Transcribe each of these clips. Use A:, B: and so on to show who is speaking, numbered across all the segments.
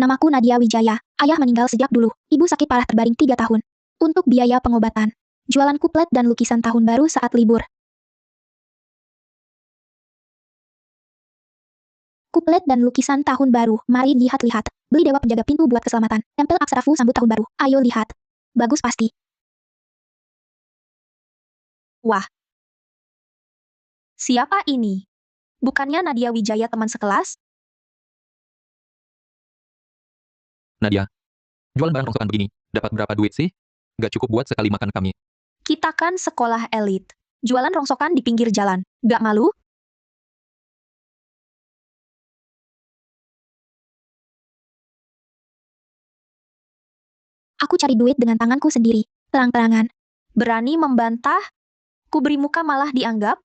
A: Namaku Nadia Wijaya. Ayah meninggal sejak dulu. Ibu sakit parah terbaring 3 tahun. Untuk biaya pengobatan, jualan kuplet dan lukisan tahun baru saat libur. Kuplet dan lukisan tahun baru. Mari lihat-lihat. Beli dewa penjaga pintu buat keselamatan. Tempel aksara fu sambut tahun baru. Ayo lihat. Bagus pasti.
B: Wah, siapa ini? Bukannya Nadia Wijaya teman sekelas?
C: Nadia, jual barang rongsokan begini, dapat berapa duit sih? Gak cukup buat sekali makan kami.
B: Kita kan sekolah elit. Jualan rongsokan di pinggir jalan. Gak malu?
A: Aku cari duit dengan tanganku sendiri. Terang-terangan.
B: Berani membantah? Ku beri muka malah dianggap?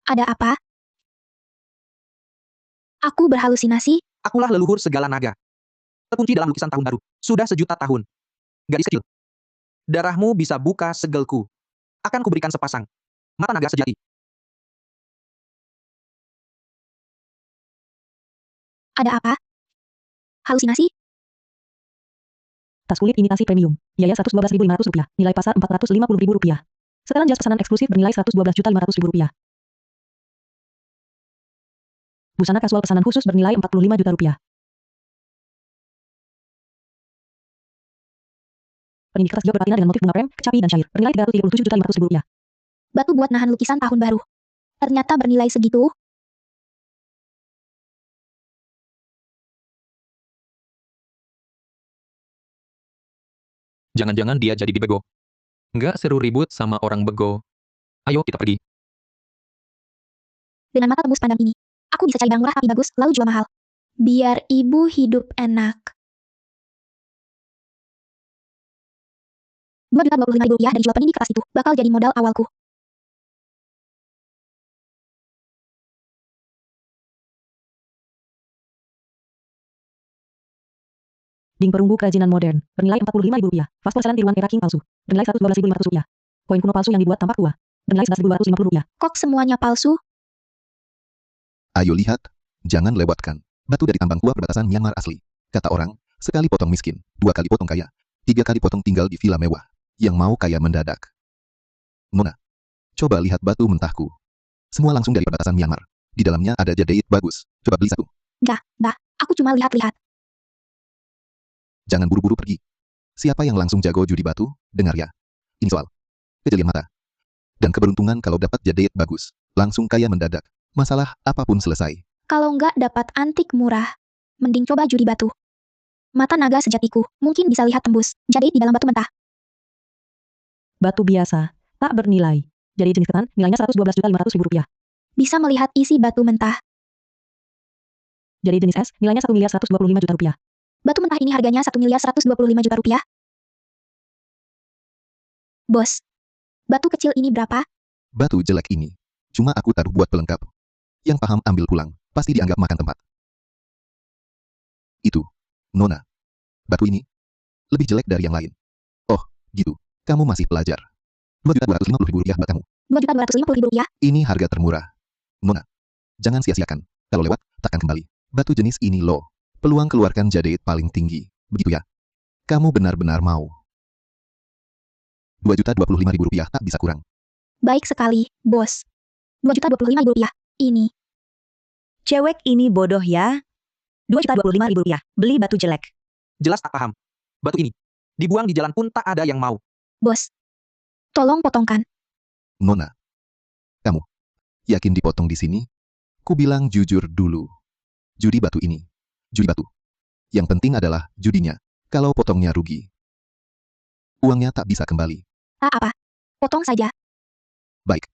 A: Ada apa? Aku berhalusinasi.
D: Akulah leluhur segala naga. Terkunci dalam lukisan tahun baru. Sudah sejuta tahun. Gadis kecil. Darahmu bisa buka segelku. Akan kuberikan sepasang. Mata naga sejati.
A: Ada apa? Halusinasi?
E: Tas kulit imitasi premium. Biaya Rp112.500. Nilai pasar Rp450.000. Setelan jas pesanan eksklusif bernilai Rp112.500.000. Busana kasual pesanan khusus bernilai Rp45 juta. Penindih kertas jok berpatina dengan motif bunga prem, kecapi dan syair. Bernilai Rp337.500.000.
A: Batu buat nahan lukisan tahun baru. Ternyata bernilai segitu.
C: Jangan-jangan dia jadi dibego. Nggak seru ribut sama orang bego. Ayo kita pergi.
A: Dengan mata tembus pandang ini, aku bisa cari barang murah tapi bagus, lalu jual mahal. Biar ibu hidup enak. Rp2.025.000 dari jual penini keras itu, bakal jadi modal awalku.
E: Ding perunggu kerajinan modern. Bernilai Rp45.000. Vas porselen tiruan era king palsu. Bernilai Rp112.500. Koin kuno palsu yang dibuat tampak tua. Bernilai Rp11.250.
A: Kok semuanya palsu?
F: Ayo lihat, jangan lewatkan. Batu dari tambang tua perbatasan Myanmar asli. Kata orang, sekali potong miskin, 2 kali potong kaya, 3 kali potong tinggal di villa mewah. Yang mau kaya mendadak. Nona, coba lihat batu mentahku. Semua langsung dari perbatasan Myanmar. Di dalamnya ada jadeit bagus. Coba beli satu.
A: Enggak, aku cuma lihat-lihat.
F: Jangan buru-buru pergi. Siapa yang langsung jago judi batu? Dengar ya. Ini soal kejelian mata. Dan keberuntungan kalau dapat jadeit bagus. Langsung kaya mendadak. Masalah apapun selesai.
A: Kalau nggak dapat antik murah, mending coba judi batu. Mata naga sejatiku, mungkin bisa lihat tembus. Jadeit di dalam batu mentah.
E: Batu biasa. Tak bernilai. Jadi jenis ketan, nilainya Rp112.500.000.
A: Bisa melihat isi batu mentah.
E: Jadi jenis es, nilainya Rp1.125.000.000.
A: Batu mentah ini harganya Rp1.125.000.000. Bos, batu kecil ini berapa?
F: Batu jelek ini. Cuma aku taruh buat pelengkap. Yang paham ambil pulang. Pasti dianggap makan tempat. Itu. Nona. Batu ini. Lebih jelek dari yang lain. Oh, gitu. Kamu masih pelajar. Rp2.250.000 buat kamu.
A: Rp2.250.000.
F: Ini harga termurah. Nona. Jangan sia-siakan. Kalau lewat, takkan kembali. Batu jenis ini loh. Peluang keluarkan jadeit paling tinggi. Begitu ya? Kamu benar-benar mau. Rp2.025.000 tak bisa kurang.
A: Baik sekali, bos. Rp2.025.000. Ini.
G: Cewek ini bodoh ya. Rp2.025.000. Beli batu jelek.
D: Jelas tak paham. Batu ini. Dibuang di jalan pun tak ada yang mau.
A: Bos. Tolong potongkan.
F: Nona. Kamu. Yakin dipotong di sini? Ku bilang jujur dulu. Judi batu ini. Judi batu. Yang penting adalah judinya. Kalau potongnya rugi. Uangnya tak bisa kembali.
A: Tak apa. Potong saja.
F: Baik.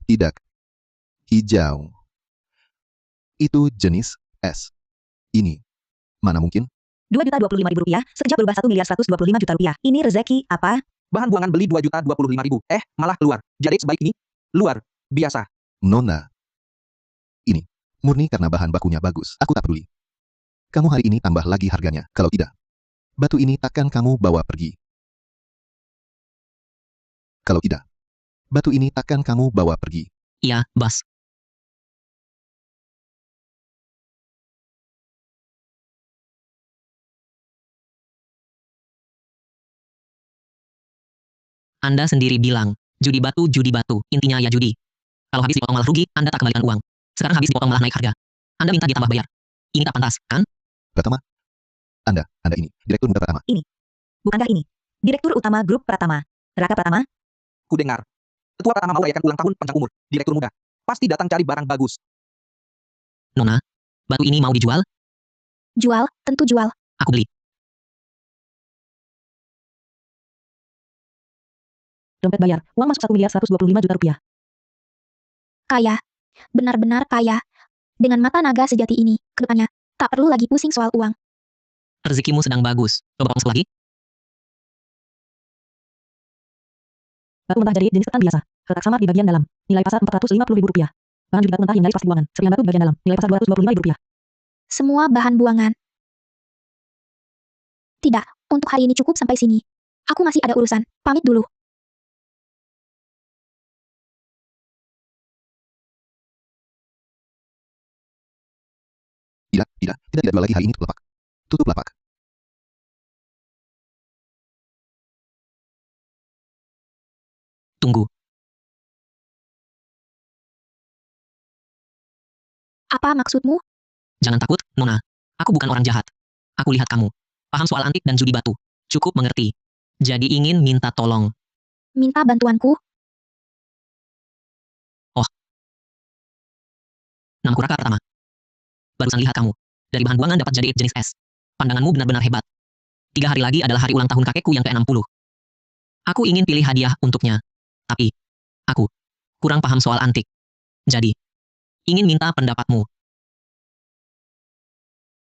F: Tidak. Hijau. Itu jenis es. Ini. Mana mungkin?
G: 2.025.000 rupiah, sekejap berubah 1.125 juta rupiah. Ini rezeki, apa?
D: Bahan buangan beli 2.025.000. Malah keluar. Jadi sebaik ini? Luar biasa.
F: Nona. Ini. Murni karena bahan bakunya bagus. Aku tak peduli. Kamu hari ini tambah lagi harganya. Kalau tidak, batu ini takkan kamu bawa pergi. Kalau tidak, batu ini takkan kamu bawa pergi.
B: Iya, bos. Anda sendiri bilang, judi batu, intinya ya judi. Kalau habis dipotong malah rugi, Anda tak kembalikan uang. Sekarang habis dipotong malah naik harga. Anda minta ditambah bayar. Ini tak pantas, kan?
F: Pratama. Anda ini, Direktur Muda Pratama.
G: Bukankah ini? Direktur Utama Grup Pratama. Raka Pratama?
D: Ku dengar. Ketua Pratama mau rayakan ulang tahun panjang umur. Direktur muda. Pasti datang cari barang bagus.
B: Nona, batu ini mau dijual?
A: Jual, tentu jual.
B: Aku beli.
E: Dompet bayar. Uang masuk 1.125 juta rupiah.
A: Kaya. Benar-benar kaya. Dengan mata naga sejati ini, kedepannya, tak perlu lagi pusing soal uang.
B: Rezekimu sedang bagus. Coba masuk lagi.
E: Batu mentah jadi jenis ketan biasa. Retak samar di bagian dalam. Nilai pasar 450.000 rupiah. Bahan judi batu mentah yang dari plastik buangan. Serpihan batu di bagian dalam. Nilai pasar 225.000 rupiah.
A: Semua bahan buangan. Tidak, untuk hari ini cukup sampai sini. Aku masih ada urusan, pamit dulu.
F: Tidak jual lagi hari ini. Tutup lapak. Tutup lapak.
B: Tunggu.
A: Apa maksudmu?
B: Jangan takut, Nona. Aku bukan orang jahat. Aku lihat kamu. Paham soal antik dan judi batu. Cukup mengerti. Jadi ingin minta tolong.
A: Minta bantuanku?
B: Namaku Raka Pratama. Barusan lihat kamu. Dari bahan buangan dapat jadi jenis es. Pandanganmu benar-benar hebat. 3 hari lagi adalah hari ulang tahun kakekku yang ke-60. Aku ingin pilih hadiah untuknya. Tapi, aku kurang paham soal antik. Jadi, ingin minta pendapatmu.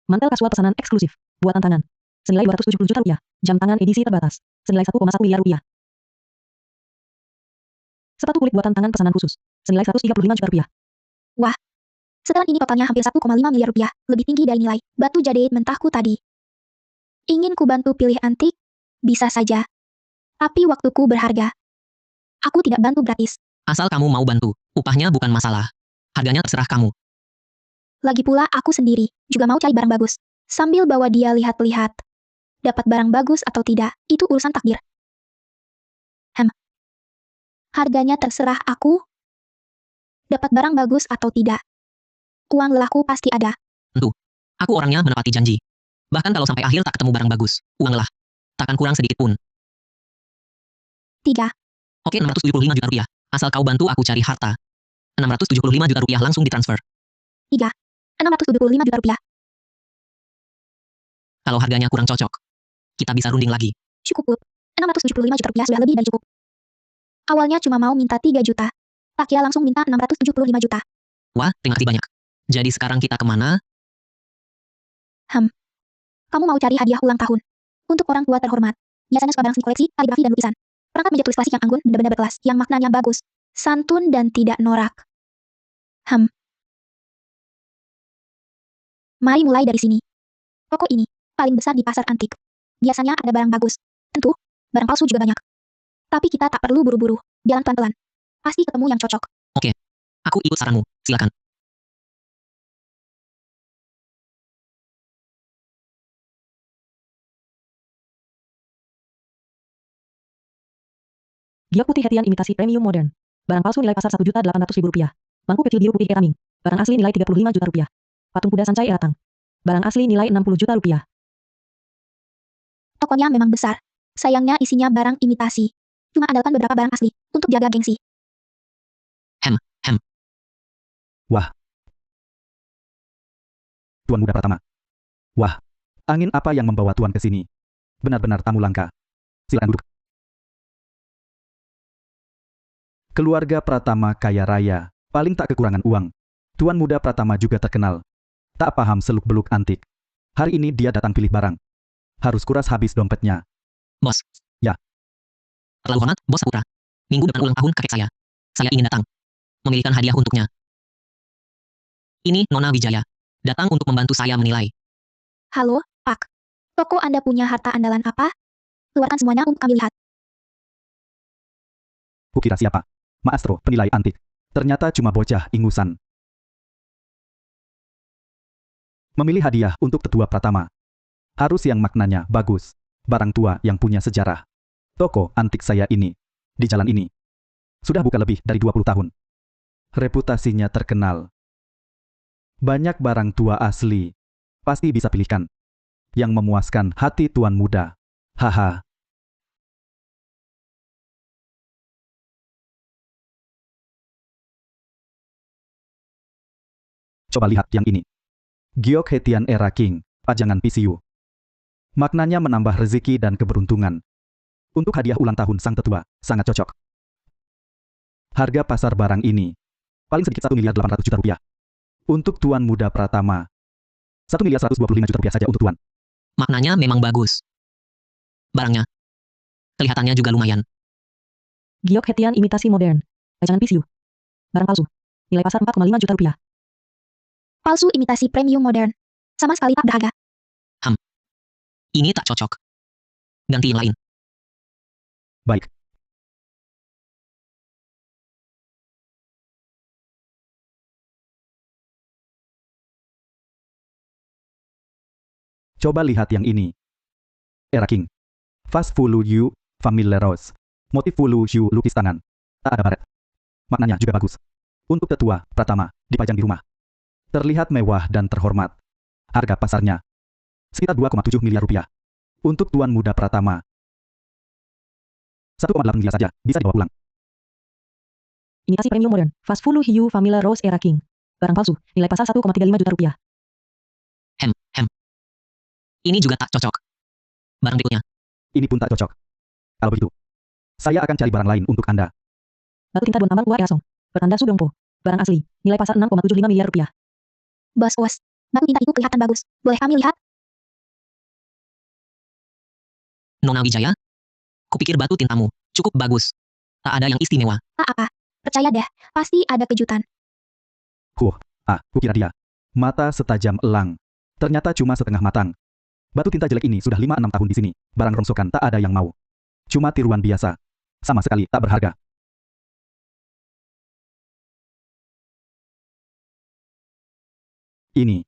E: Mantel kasual pesanan eksklusif. Buatan tangan. Senilai 270 juta rupiah. Jam tangan edisi terbatas. Senilai 1,1 miliar rupiah. Sepatu kulit buatan tangan pesanan khusus. Senilai 135 juta rupiah.
A: Setelan ini totalnya hampir 1,5 miliar rupiah, lebih tinggi dari nilai batu jade mentahku tadi. Ingin ku bantu pilih antik? Bisa saja. Tapi waktuku berharga. Aku tidak bantu gratis.
B: Asal kamu mau bantu, upahnya bukan masalah. Harganya terserah kamu.
A: Lagi pula aku sendiri, juga mau cari barang bagus. Sambil bawa dia lihat-lihat. Dapat barang bagus atau tidak, itu urusan takdir. Harganya terserah aku. Dapat barang bagus atau tidak. Uang lelahku pasti ada.
B: Aku orangnya menepati janji. Bahkan kalau sampai akhir tak ketemu barang bagus, uang lelah. Takkan kurang sedikit pun.
A: 3.
B: Oke, 675 juta rupiah. Asal kau bantu aku cari harta. 675 juta rupiah langsung ditransfer.
A: 675 juta rupiah.
B: Kalau harganya kurang cocok, kita bisa runding lagi.
A: Cukup. 675 juta rupiah sudah lebih dari cukup. Awalnya cuma mau minta 3 juta. Takia langsung minta 675 juta.
B: Wah, terima kasih banyak. Jadi sekarang kita kemana?
A: Kamu mau cari hadiah ulang tahun. Untuk orang tua terhormat. Biasanya suka barang seni koleksi, kaligrafi dan lukisan. Perangkat meja tulis klasik yang anggun, benda-benda berkelas, yang maknanya bagus. Santun dan tidak norak. Mari mulai dari sini. Toko ini, paling besar di pasar antik. Biasanya ada barang bagus. Tentu, barang palsu juga banyak. Tapi kita tak perlu buru-buru. Jalan pelan-pelan. Pasti ketemu yang cocok.
B: Aku ikut saranmu, silakan.
E: Giok putih hetian imitasi premium modern. Barang palsu nilai pasar 1.800.000 rupiah. Mangkuk kecil biru putih keramik. Barang asli nilai 35 juta rupiah. Patung kuda sancai eratang. Barang asli nilai 60 juta rupiah.
A: Tokonya memang besar. Sayangnya isinya barang imitasi. Cuma andalkan beberapa barang asli, untuk jaga gengsi.
H: Tuan Muda Pratama. Wah, angin apa yang membawa Tuan ke sini? Benar-benar tamu langka. Silakan duduk. Keluarga Pratama kaya raya, paling tak kekurangan uang. Tuan muda Pratama juga terkenal. Tak paham seluk-beluk antik. Hari ini dia datang pilih barang. Harus kuras habis dompetnya.
B: Bos.
H: Ya.
B: Terlalu hormat, Bos Saputra. Minggu depan ulang tahun kakek saya. Saya ingin datang. Memilihkan hadiah untuknya. Ini Nona Wijaya. Datang untuk membantu saya menilai.
A: Halo, Pak. Toko Anda punya harta andalan apa? Keluarkan semuanya untuk kami lihat.
H: Kukira siapa? Maestro, penilai antik. Ternyata cuma bocah ingusan. Memilih hadiah untuk tetua Pratama. Harus yang maknanya bagus. Barang tua yang punya sejarah. Toko antik saya ini. Di jalan ini. Sudah buka lebih dari 20 tahun. Reputasinya terkenal. Banyak barang tua asli. Pasti bisa pilihkan. Yang memuaskan hati tuan muda. Haha. Coba lihat yang ini. Giok Hetian Era King, pajangan PCU. Maknanya menambah rezeki dan keberuntungan. Untuk hadiah ulang tahun sang tetua, sangat cocok. Harga pasar barang ini, paling sedikit 1.800.000.000 rupiah. Untuk tuan muda Pratama, 1.125.000.000 rupiah saja untuk tuan.
B: Maknanya memang bagus. Barangnya. Kelihatannya juga lumayan.
E: Giok Hetian imitasi modern. Pajangan PCU. Barang palsu. Nilai pasar 4,5 juta rupiah.
A: Palsu imitasi premium modern. Sama sekali tak berharga.
B: Ini tak cocok. Ganti yang lain.
H: Baik. Coba lihat yang ini. Era King. Fast Fulu Yu, Family Rose. Motif Fulu Yu lukis tangan. Tak ada baret. Maknanya juga bagus. Untuk tetua Pratama, dipajang di rumah. Terlihat mewah dan terhormat. Harga pasarnya sekitar 2,7 miliar rupiah. Untuk tuan muda Pratama, 1,8 miliar saja, bisa dibawa pulang.
E: Imitasi premium modern. Fast Fulu Hiu Family Rose Era King. Barang palsu. Nilai pasar 1,35 juta rupiah.
B: Ini juga tak cocok. Barang berikutnya.
H: Ini pun tak cocok. Kalau begitu, saya akan cari barang lain untuk Anda.
E: Batu tinta Don Tambang Tua Erasong. Pertanda Sudongpo. Barang asli. Nilai pasar 6,75 miliar rupiah.
A: Bos, batu tinta itu kelihatan bagus. Boleh kami lihat?
B: Nona Wijaya? Kupikir batu tintamu cukup bagus. Tak ada yang istimewa.
A: Tak apa. Percaya deh, pasti ada kejutan.
H: Kukira dia. Mata setajam elang. Ternyata cuma setengah matang. Batu tinta jelek ini sudah 5-6 tahun di sini. Barang rongsokan tak ada yang mau. Cuma tiruan biasa. Sama sekali tak berharga. Ini.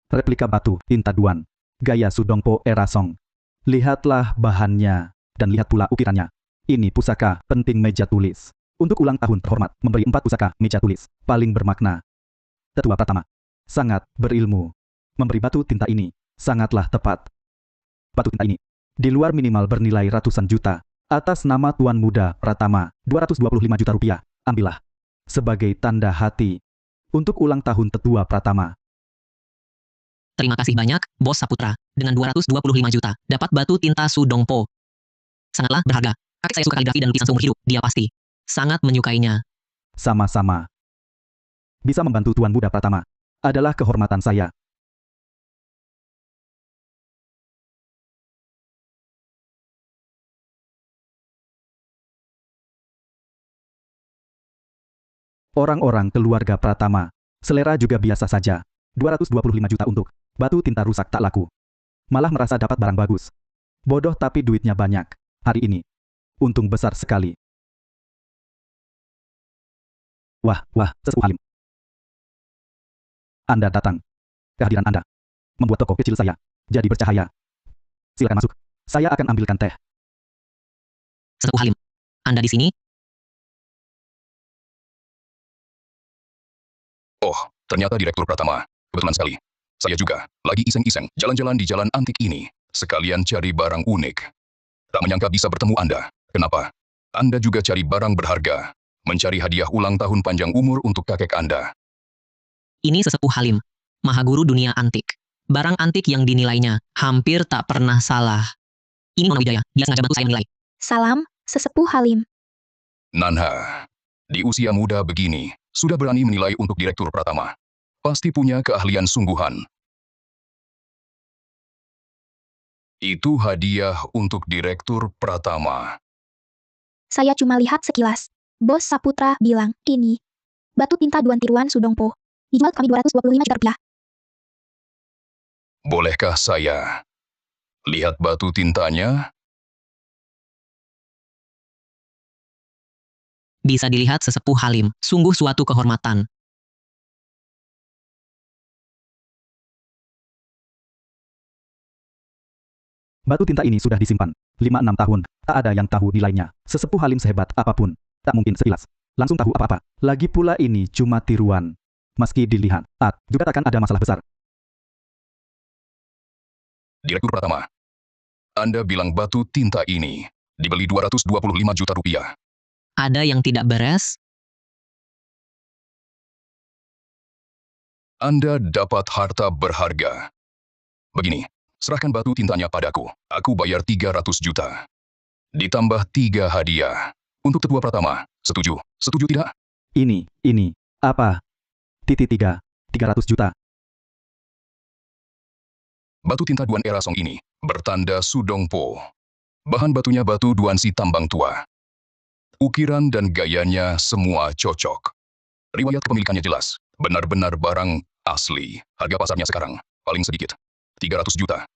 H: Replika batu tinta Duan. Gaya Sudongpo Erasong. Lihatlah bahannya. Dan lihat pula ukirannya. Ini pusaka penting meja tulis. Untuk ulang tahun terhormat, memberi 4 pusaka meja tulis. Paling bermakna. Tetua Pratama. Sangat berilmu. Memberi batu tinta ini. Sangatlah tepat. Batu tinta ini. Di luar minimal bernilai ratusan juta. Atas nama tuan muda Pratama. 225 juta rupiah. Ambillah. Sebagai tanda hati. Untuk ulang tahun tetua Pratama.
B: Terima kasih banyak, Bos Saputra. Dengan 225 juta, dapat batu tinta Sudongpo. Sangatlah berharga. Kakek saya suka kaligrafi dan lukisan seumur hidup. Dia pasti sangat menyukainya.
H: Sama-sama. Bisa membantu tuan muda Pratama. Adalah kehormatan saya. Orang-orang keluarga Pratama. Selera juga biasa saja. 225 juta untuk batu tinta rusak tak laku. Malah merasa dapat barang bagus. Bodoh tapi duitnya banyak. Hari ini. Untung besar sekali. Wah, sesepuh Halim. Anda datang. Kehadiran Anda membuat toko kecil saya jadi bercahaya. Silakan masuk. Saya akan ambilkan teh.
B: Sesepuh Halim. Anda di sini?
I: Oh, ternyata Direktur Pratama. Kebetulan sekali. Saya juga lagi iseng-iseng jalan-jalan di jalan antik ini. Sekalian cari barang unik. Tak menyangka bisa bertemu Anda. Kenapa? Anda juga cari barang berharga. Mencari hadiah ulang tahun panjang umur untuk kakek Anda.
B: Ini Sesepuh Halim. Maha Guru dunia antik. Barang antik yang dinilainya hampir tak pernah salah. Ini Nona Wijaya. Dia sengaja bantu saya menilai.
A: Salam, Sesepuh Halim.
I: Nanha. Di usia muda begini, sudah berani menilai untuk Direktur Pratama. Pasti punya keahlian sungguhan. Itu hadiah untuk Direktur Pratama.
A: Saya cuma lihat sekilas. Bos Saputra bilang, ini. Batu tinta Duan tiruan Sudongpo. Dijual kami 225 juta rupiah.
I: Bolehkah saya lihat batu tintanya?
B: Bisa dilihat Sesepuh Halim, sungguh suatu kehormatan.
H: Batu tinta ini sudah disimpan 5-6 tahun, tak ada yang tahu nilainya. Sesepuh Halim sehebat apapun, tak mungkin sekilas langsung tahu apa-apa. Lagi pula ini cuma tiruan. Meski dilihat, juga takkan ada masalah besar.
I: Direktur Pratama, Anda bilang batu tinta ini dibeli 225 juta rupiah.
B: Ada yang tidak beres?
I: Anda dapat harta berharga. Begini, serahkan batu tintanya padaku. Aku bayar 300 juta. Ditambah 3 hadiah. Untuk Tetua Pratama, setuju? Setuju tidak?
H: Ini, apa? 300 juta.
I: Batu tinta Duan Era Song ini bertanda Sudongpo. Bahan batunya batu Duan Si tambang tua. Ukiran dan gayanya semua cocok. Riwayat kepemilikannya jelas. Benar-benar barang asli. Harga pasarnya sekarang paling sedikit 300 juta.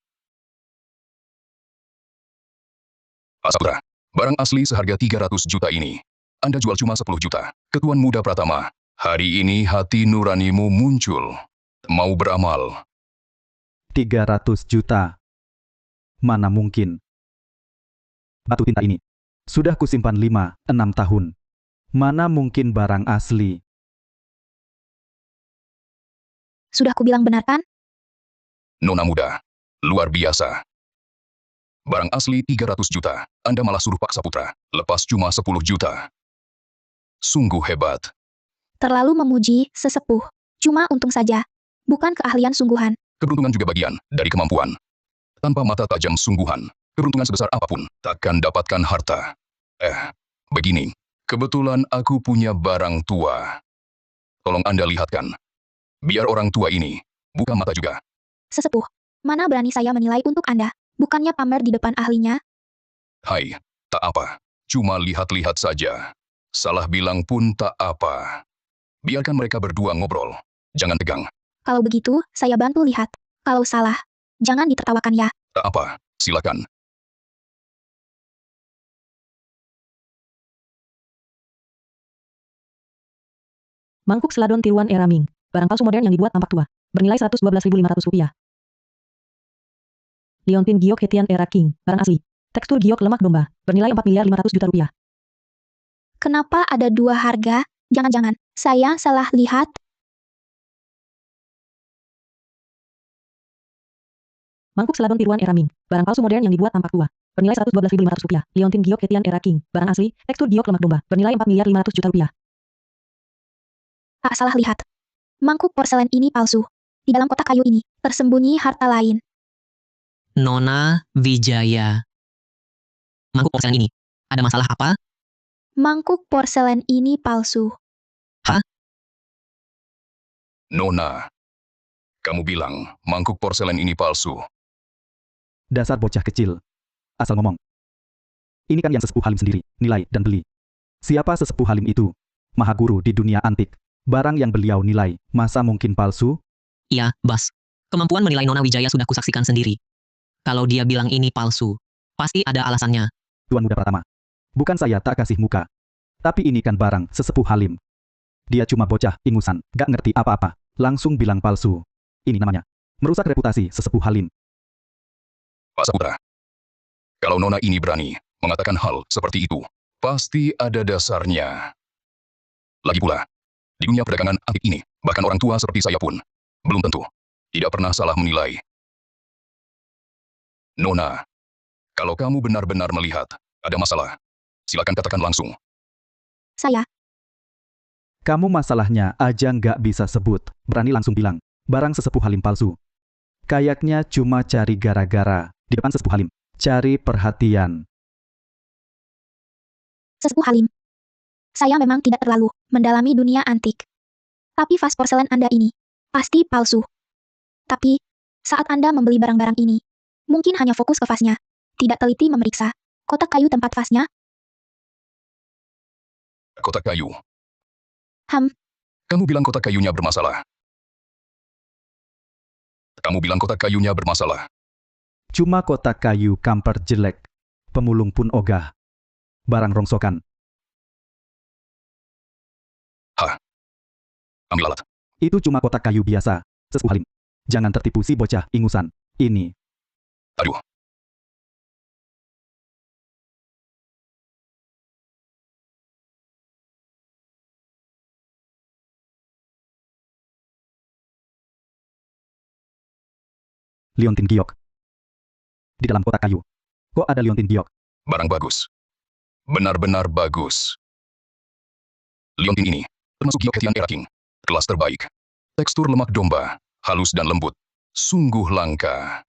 I: Pak Saputra, barang asli seharga 300 juta ini Anda jual cuma 10 juta. Ketuan Muda Pratama, hari ini hati nuranimu muncul. Mau beramal.
H: 300 juta. Mana mungkin. Batu tinta ini sudah kusimpan 5-6 tahun. Mana mungkin barang asli.
A: Sudah kubilang benar kan?
I: Nona muda, luar biasa. Barang asli 300 juta, Anda malah suruh Pak Saputra lepas cuma 10 juta. Sungguh hebat.
A: Terlalu memuji sesepuh. Cuma untung saja. Bukan keahlian sungguhan.
I: Keberuntungan juga bagian dari kemampuan. Tanpa mata tajam sungguhan, keberuntungan sebesar apapun takkan dapatkan harta. Begini, kebetulan aku punya barang tua. Tolong Anda lihatkan. Biar orang tua ini buka mata juga.
A: Sesepuh, mana berani saya menilai untuk Anda. Bukannya pamer di depan ahlinya.
I: Hai, tak apa. Cuma lihat-lihat saja. Salah bilang pun tak apa. Biarkan mereka berdua ngobrol. Jangan tegang.
A: Kalau begitu, saya bantu lihat. Kalau salah, jangan ditertawakan ya.
I: Tak apa, silakan.
E: Mangkuk seladon tiruan Era Ming. Barang palsu modern yang dibuat tampak tua. Bernilai 112.500 rupiah. Liontin giok Hetian Era King. Barang asli. Tekstur giok lemak domba. Bernilai 4.500 juta rupiah.
A: Kenapa ada dua harga? Jangan-jangan, saya salah lihat.
E: Mangkuk seladon tiruan Era Ming. Barang palsu modern yang dibuat tampak tua. Bernilai 112.500 rupiah. Liontin giok Hetian Era King. Barang asli. Tekstur giok lemak domba. Bernilai 4.500 juta rupiah.
A: Salah lihat. Mangkuk porselen ini palsu. Di dalam kotak kayu ini, tersembunyi harta lain.
B: Nona Wijaya. Mangkuk porselen ini, ada masalah apa?
A: Mangkuk porselen ini palsu.
I: Nona, kamu bilang mangkuk porselen ini palsu.
H: Dasar bocah kecil. Asal ngomong. Ini kan yang Sesepuh Halim sendiri, nilai dan beli. Siapa Sesepuh Halim itu? Maha guru di dunia antik. Barang yang beliau nilai, masa mungkin palsu?
B: Iya, Bas. Kemampuan menilai Nona Wijaya sudah kusaksikan sendiri. Kalau dia bilang ini palsu, pasti ada alasannya.
H: Tuan Muda Pratama. Bukan saya tak kasih muka. Tapi ini kan barang Sesepuh Halim. Dia cuma bocah, ingusan, gak ngerti apa-apa. Langsung bilang palsu. Ini namanya merusak reputasi Sesepuh Halim.
I: Pak Saputra, kalau Nona ini berani mengatakan hal seperti itu, pasti ada dasarnya. Lagi pula, di dunia perdagangan antik ini, bahkan orang tua seperti saya pun, belum tentu, tidak pernah salah menilai. Nona, kalau kamu benar-benar melihat ada masalah, silakan katakan langsung.
A: Saya,
H: Kamu masalahnya aja nggak bisa sebut. Berani langsung bilang, barang Sesepuh Halim palsu. Kayaknya cuma cari gara-gara. Di depan Sesepuh Halim. Cari perhatian.
A: Sesepuh Halim. Saya memang tidak terlalu mendalami dunia antik. Tapi vas porselen Anda ini pasti palsu. Tapi, saat Anda membeli barang-barang ini, mungkin hanya fokus ke vasnya, tidak teliti memeriksa kotak kayu tempat vasnya.
I: Kotak kayu.
A: Ham,
I: Kamu bilang kotak kayunya bermasalah. Kamu bilang kotak kayunya bermasalah.
H: Cuma kotak kayu kamper jelek. Pemulung pun ogah. Barang rongsokan.
I: Ambil alat.
H: Itu cuma kotak kayu biasa. Sesepuh Halim. Jangan tertipu si bocah ingusan. Ini.
I: Aduh.
H: Liontin giok. Di dalam kotak kayu. Kok ada liontin giok?
I: Barang bagus. Benar-benar bagus. Liontin ini termasuk giok Hetian Era King. Kelas terbaik. Tekstur lemak domba, halus dan lembut. Sungguh langka.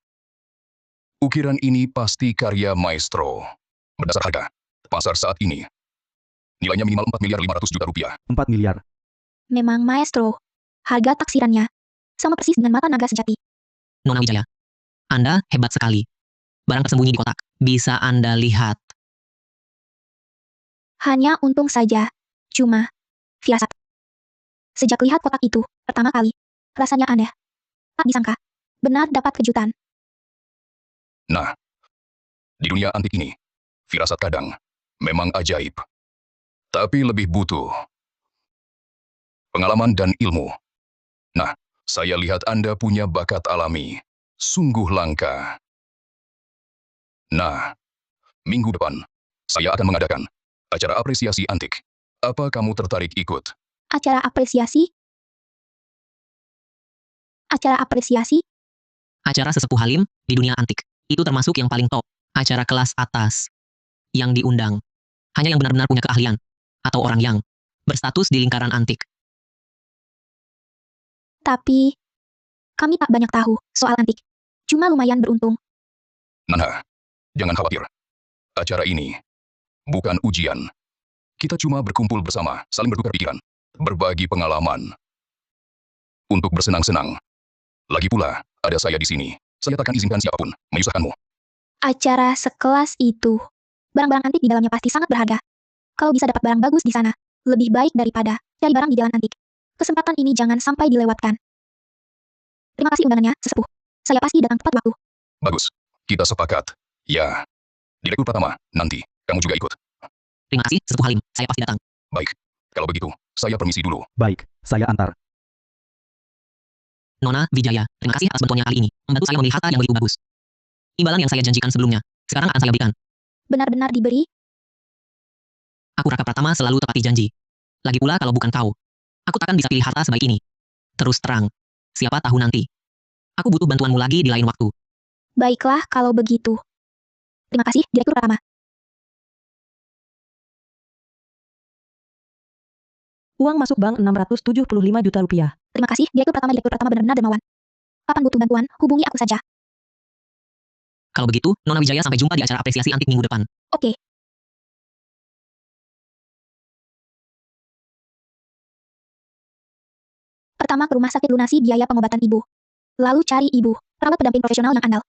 I: Ukiran ini pasti karya maestro. Berdasar harga pasar saat ini, nilainya minimal 4 miliar 500 juta rupiah.
H: 4 miliar.
A: memang maestro. Harga taksirannya sama persis dengan mata naga sejati.
B: Nona Wijaya, Anda hebat sekali. Barang tersembunyi di kotak. Bisa Anda lihat.
A: Hanya untung saja. Cuma firasat. Sejak lihat kotak itu pertama kali, rasanya aneh. Tak disangka. Benar dapat kejutan.
I: Nah, di dunia antik ini, firasat kadang memang ajaib. Tapi lebih butuh pengalaman dan ilmu. Nah, saya lihat Anda punya bakat alami. Sungguh langka. Nah, minggu depan, saya akan mengadakan acara apresiasi antik. Apa kamu tertarik ikut?
A: Acara apresiasi? Acara apresiasi?
B: Acara sesepuh Halim di dunia antik. Itu termasuk yang paling top. Acara kelas atas. Yang diundang. Hanya yang benar-benar punya keahlian. Atau orang yang berstatus di lingkaran antik.
A: Tapi, kami tak banyak tahu soal antik. Cuma lumayan beruntung.
I: Nana, jangan khawatir. Acara ini bukan ujian. Kita cuma berkumpul bersama, saling bertukar pikiran, berbagi pengalaman, untuk bersenang-senang. Lagi pula, ada saya di sini. Saya takkan izinkan siapapun menyusahkanmu.
A: Acara sekelas itu. Barang-barang antik di dalamnya pasti sangat berharga. Kalau bisa dapat barang bagus di sana, lebih baik daripada cari barang di jalan antik. Kesempatan ini jangan sampai dilewatkan. Terima kasih undangannya, sesepuh. Saya pasti datang tepat waktu.
I: Bagus, kita sepakat. Ya, Direktur Pratama, nanti kamu juga ikut.
B: Terima kasih, sesepuh Halim. Saya pasti datang.
I: Baik, kalau begitu, saya permisi dulu.
H: Baik, saya antar.
B: Nona Wijaya, terima kasih atas bantuannya kali ini. Membantu saya memilih harta yang begitu bagus. Imbalan yang saya janjikan sebelumnya, sekarang akan saya berikan.
A: Benar-benar diberi.
B: Aku Raka Pratama selalu tepati janji. Lagi pula kalau bukan kau, aku takkan bisa pilih harta sebaik ini. Terus terang, siapa tahu nanti. Aku butuh bantuanmu lagi di lain waktu.
A: Baiklah kalau begitu. Terima kasih, Direktur Pratama.
E: Uang masuk bank 675 juta rupiah.
A: Terima kasih, Direktur Pratama benar-benar dermawan. Kapan butuh bantuan, hubungi aku saja.
B: Kalau begitu, Nona Wijaya sampai jumpa di acara apresiasi antik minggu depan.
A: Oke. Pertama ke rumah sakit lunasi biaya pengobatan ibu. Lalu cari ibu, perawat pendamping profesional yang andal.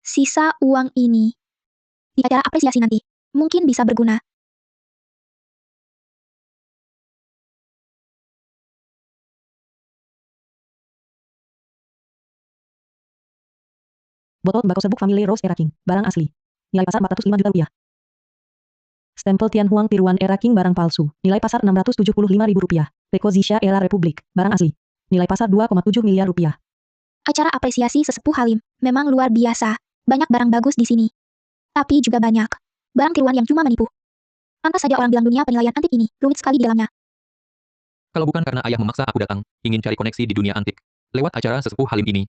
A: Sisa uang ini di acara apresiasi nanti mungkin bisa berguna.
E: Botol tembakau serbuk Family Rose Era King, barang asli. Nilai pasar 405 juta rupiah. Stempel Tian Huang tiruan Era King, barang palsu. Nilai pasar 675 ribu rupiah. Teko Zisha Era Republik, barang asli. Nilai pasar 2,7 miliar rupiah.
A: Acara apresiasi sesepuh Halim memang luar biasa. Banyak barang bagus di sini. Tapi juga banyak barang tiruan yang cuma menipu. Pantas saja orang bilang dunia penilaian antik ini rumit sekali di dalamnya.
C: Kalau bukan karena ayah memaksa aku datang, ingin cari koneksi di dunia antik, lewat acara sesepuh Halim ini.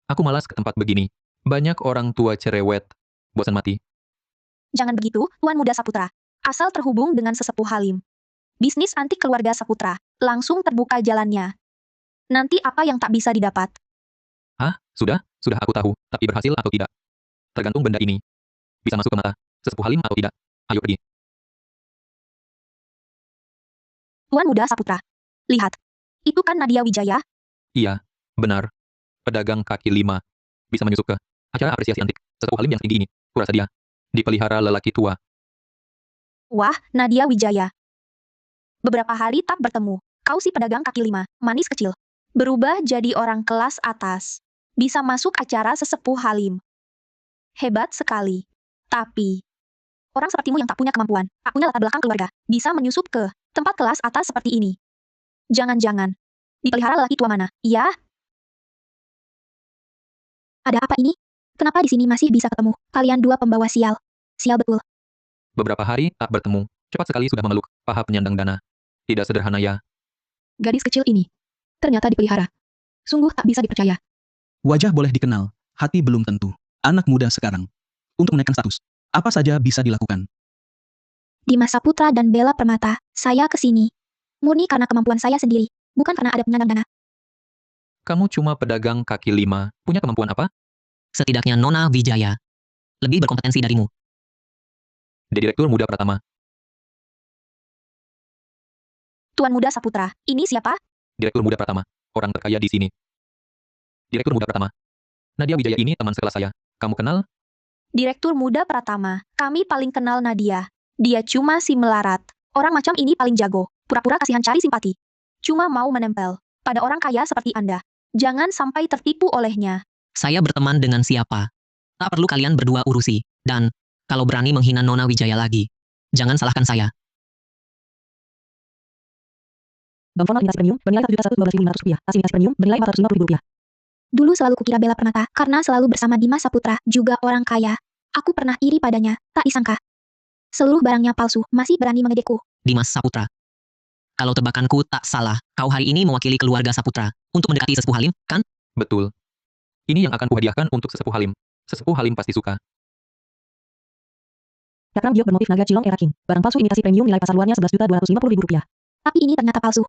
C: Aku malas ke tempat begini. Banyak orang tua cerewet. Bosan mati.
G: Jangan begitu, Tuan Muda Saputra. Asal terhubung dengan sesepuh Halim. Bisnis antik keluarga Saputra. Langsung terbuka jalannya. Nanti apa yang tak bisa didapat?
C: Hah? Sudah aku tahu, tapi berhasil atau tidak. Tergantung benda ini. Bisa masuk ke mata sesepuh Halim atau tidak. Ayo pergi.
G: Tuan Muda Saputra. Lihat. Itu kan Nadia Wijaya.
C: Iya, benar. Pedagang kaki 5 bisa menyusup ke acara apresiasi antik sesepuh Halim yang tinggi ini. Kurasa dia dipelihara lelaki tua.
G: Wah, Nadia Wijaya. Beberapa hari tak bertemu. Kau si pedagang kaki 5, manis kecil. Berubah jadi orang kelas atas. Bisa masuk acara sesepuh Halim. Hebat sekali. Tapi, orang sepertimu yang tak punya kemampuan, tak punya latar belakang keluarga, bisa menyusup ke tempat kelas atas seperti ini. Jangan-jangan. Dipelihara lelaki tua mana? Iya?
A: Ada apa ini? Kenapa di sini masih bisa ketemu? Kalian dua pembawa sial. Sial betul.
C: Beberapa hari tak bertemu, cepat sekali sudah mengeluk paha penyandang dana. Tidak sederhana ya.
E: Gadis kecil ini ternyata dipelihara. Sungguh tak bisa dipercaya.
J: Wajah boleh dikenal, hati belum tentu. Anak muda sekarang. Untuk menaikkan status, apa saja bisa dilakukan.
A: Dimas Saputra dan Bella Permata, saya kesini. Murni karena kemampuan saya sendiri, bukan karena ada penyandang dana.
C: Kamu cuma pedagang kaki 5, punya kemampuan apa?
B: Setidaknya Nona Wijaya lebih berkompetensi darimu.
C: Direktur Muda Pratama.
G: Tuan Muda Saputra, ini siapa?
C: Direktur Muda Pratama, orang terkaya di sini. Direktur Muda Pratama. Nadia Wijaya ini teman sekelas saya. Kamu kenal?
G: Direktur Muda Pratama, kami paling kenal Nadia. Dia cuma si melarat. Orang macam ini paling jago. Pura-pura kasihan cari simpati. Cuma mau menempel. Pada orang kaya seperti Anda. Jangan sampai tertipu olehnya.
B: Saya berteman dengan siapa? Tak perlu kalian berdua urusi. Dan, kalau berani menghina Nona Wijaya lagi, jangan salahkan saya.
E: Bank formal imitasi premium bernilai Rp1.112.500. Asimilasi premium bernilai Rp450.000.
A: Dulu selalu kukira Bella Permata, karena selalu bersama Dimas Saputra, juga orang kaya. Aku pernah iri padanya, tak disangka. Seluruh barangnya palsu, masih berani mengedekku.
B: Dimas Saputra. Kalau tebakanku tak salah, kau hari ini mewakili keluarga Saputra untuk mendekati sesepuh Halim, kan?
C: Betul. Ini yang akan kuhadiahkan untuk sesepuh Halim. Sesepuh Halim pasti suka.
E: Cakram giok bermotif naga Cilong Era King. Barang palsu imitasi premium nilai pasar luarnya Rp11.250.000.
A: Tapi ini ternyata palsu.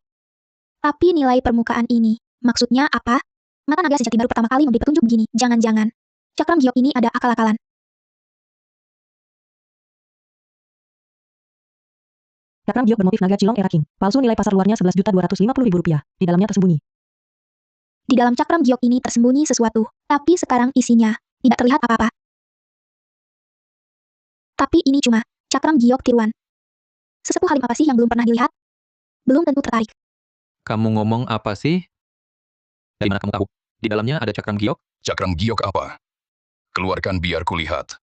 A: Tapi nilai permukaan ini, maksudnya apa? Mata naga sejati baru pertama kali memberi petunjuk begini, jangan-jangan. Cakram giok ini ada akal-akalan.
E: Cakram giok bermotif naga Cilong Era King. Palsu nilai pasar luarnya Rp11.250.000. Di dalamnya tersembunyi.
A: Di dalam cakram giok ini tersembunyi sesuatu, tapi sekarang isinya tidak terlihat apa-apa. Tapi ini cuma cakram giok tiruan. Sesepuh Halim apa sih yang belum pernah dilihat? Belum tentu tertarik.
C: Kamu ngomong apa sih? Dari mana kamu tahu? Di dalamnya ada cakram giok?
I: Cakram giok apa? Keluarkan biar kulihat.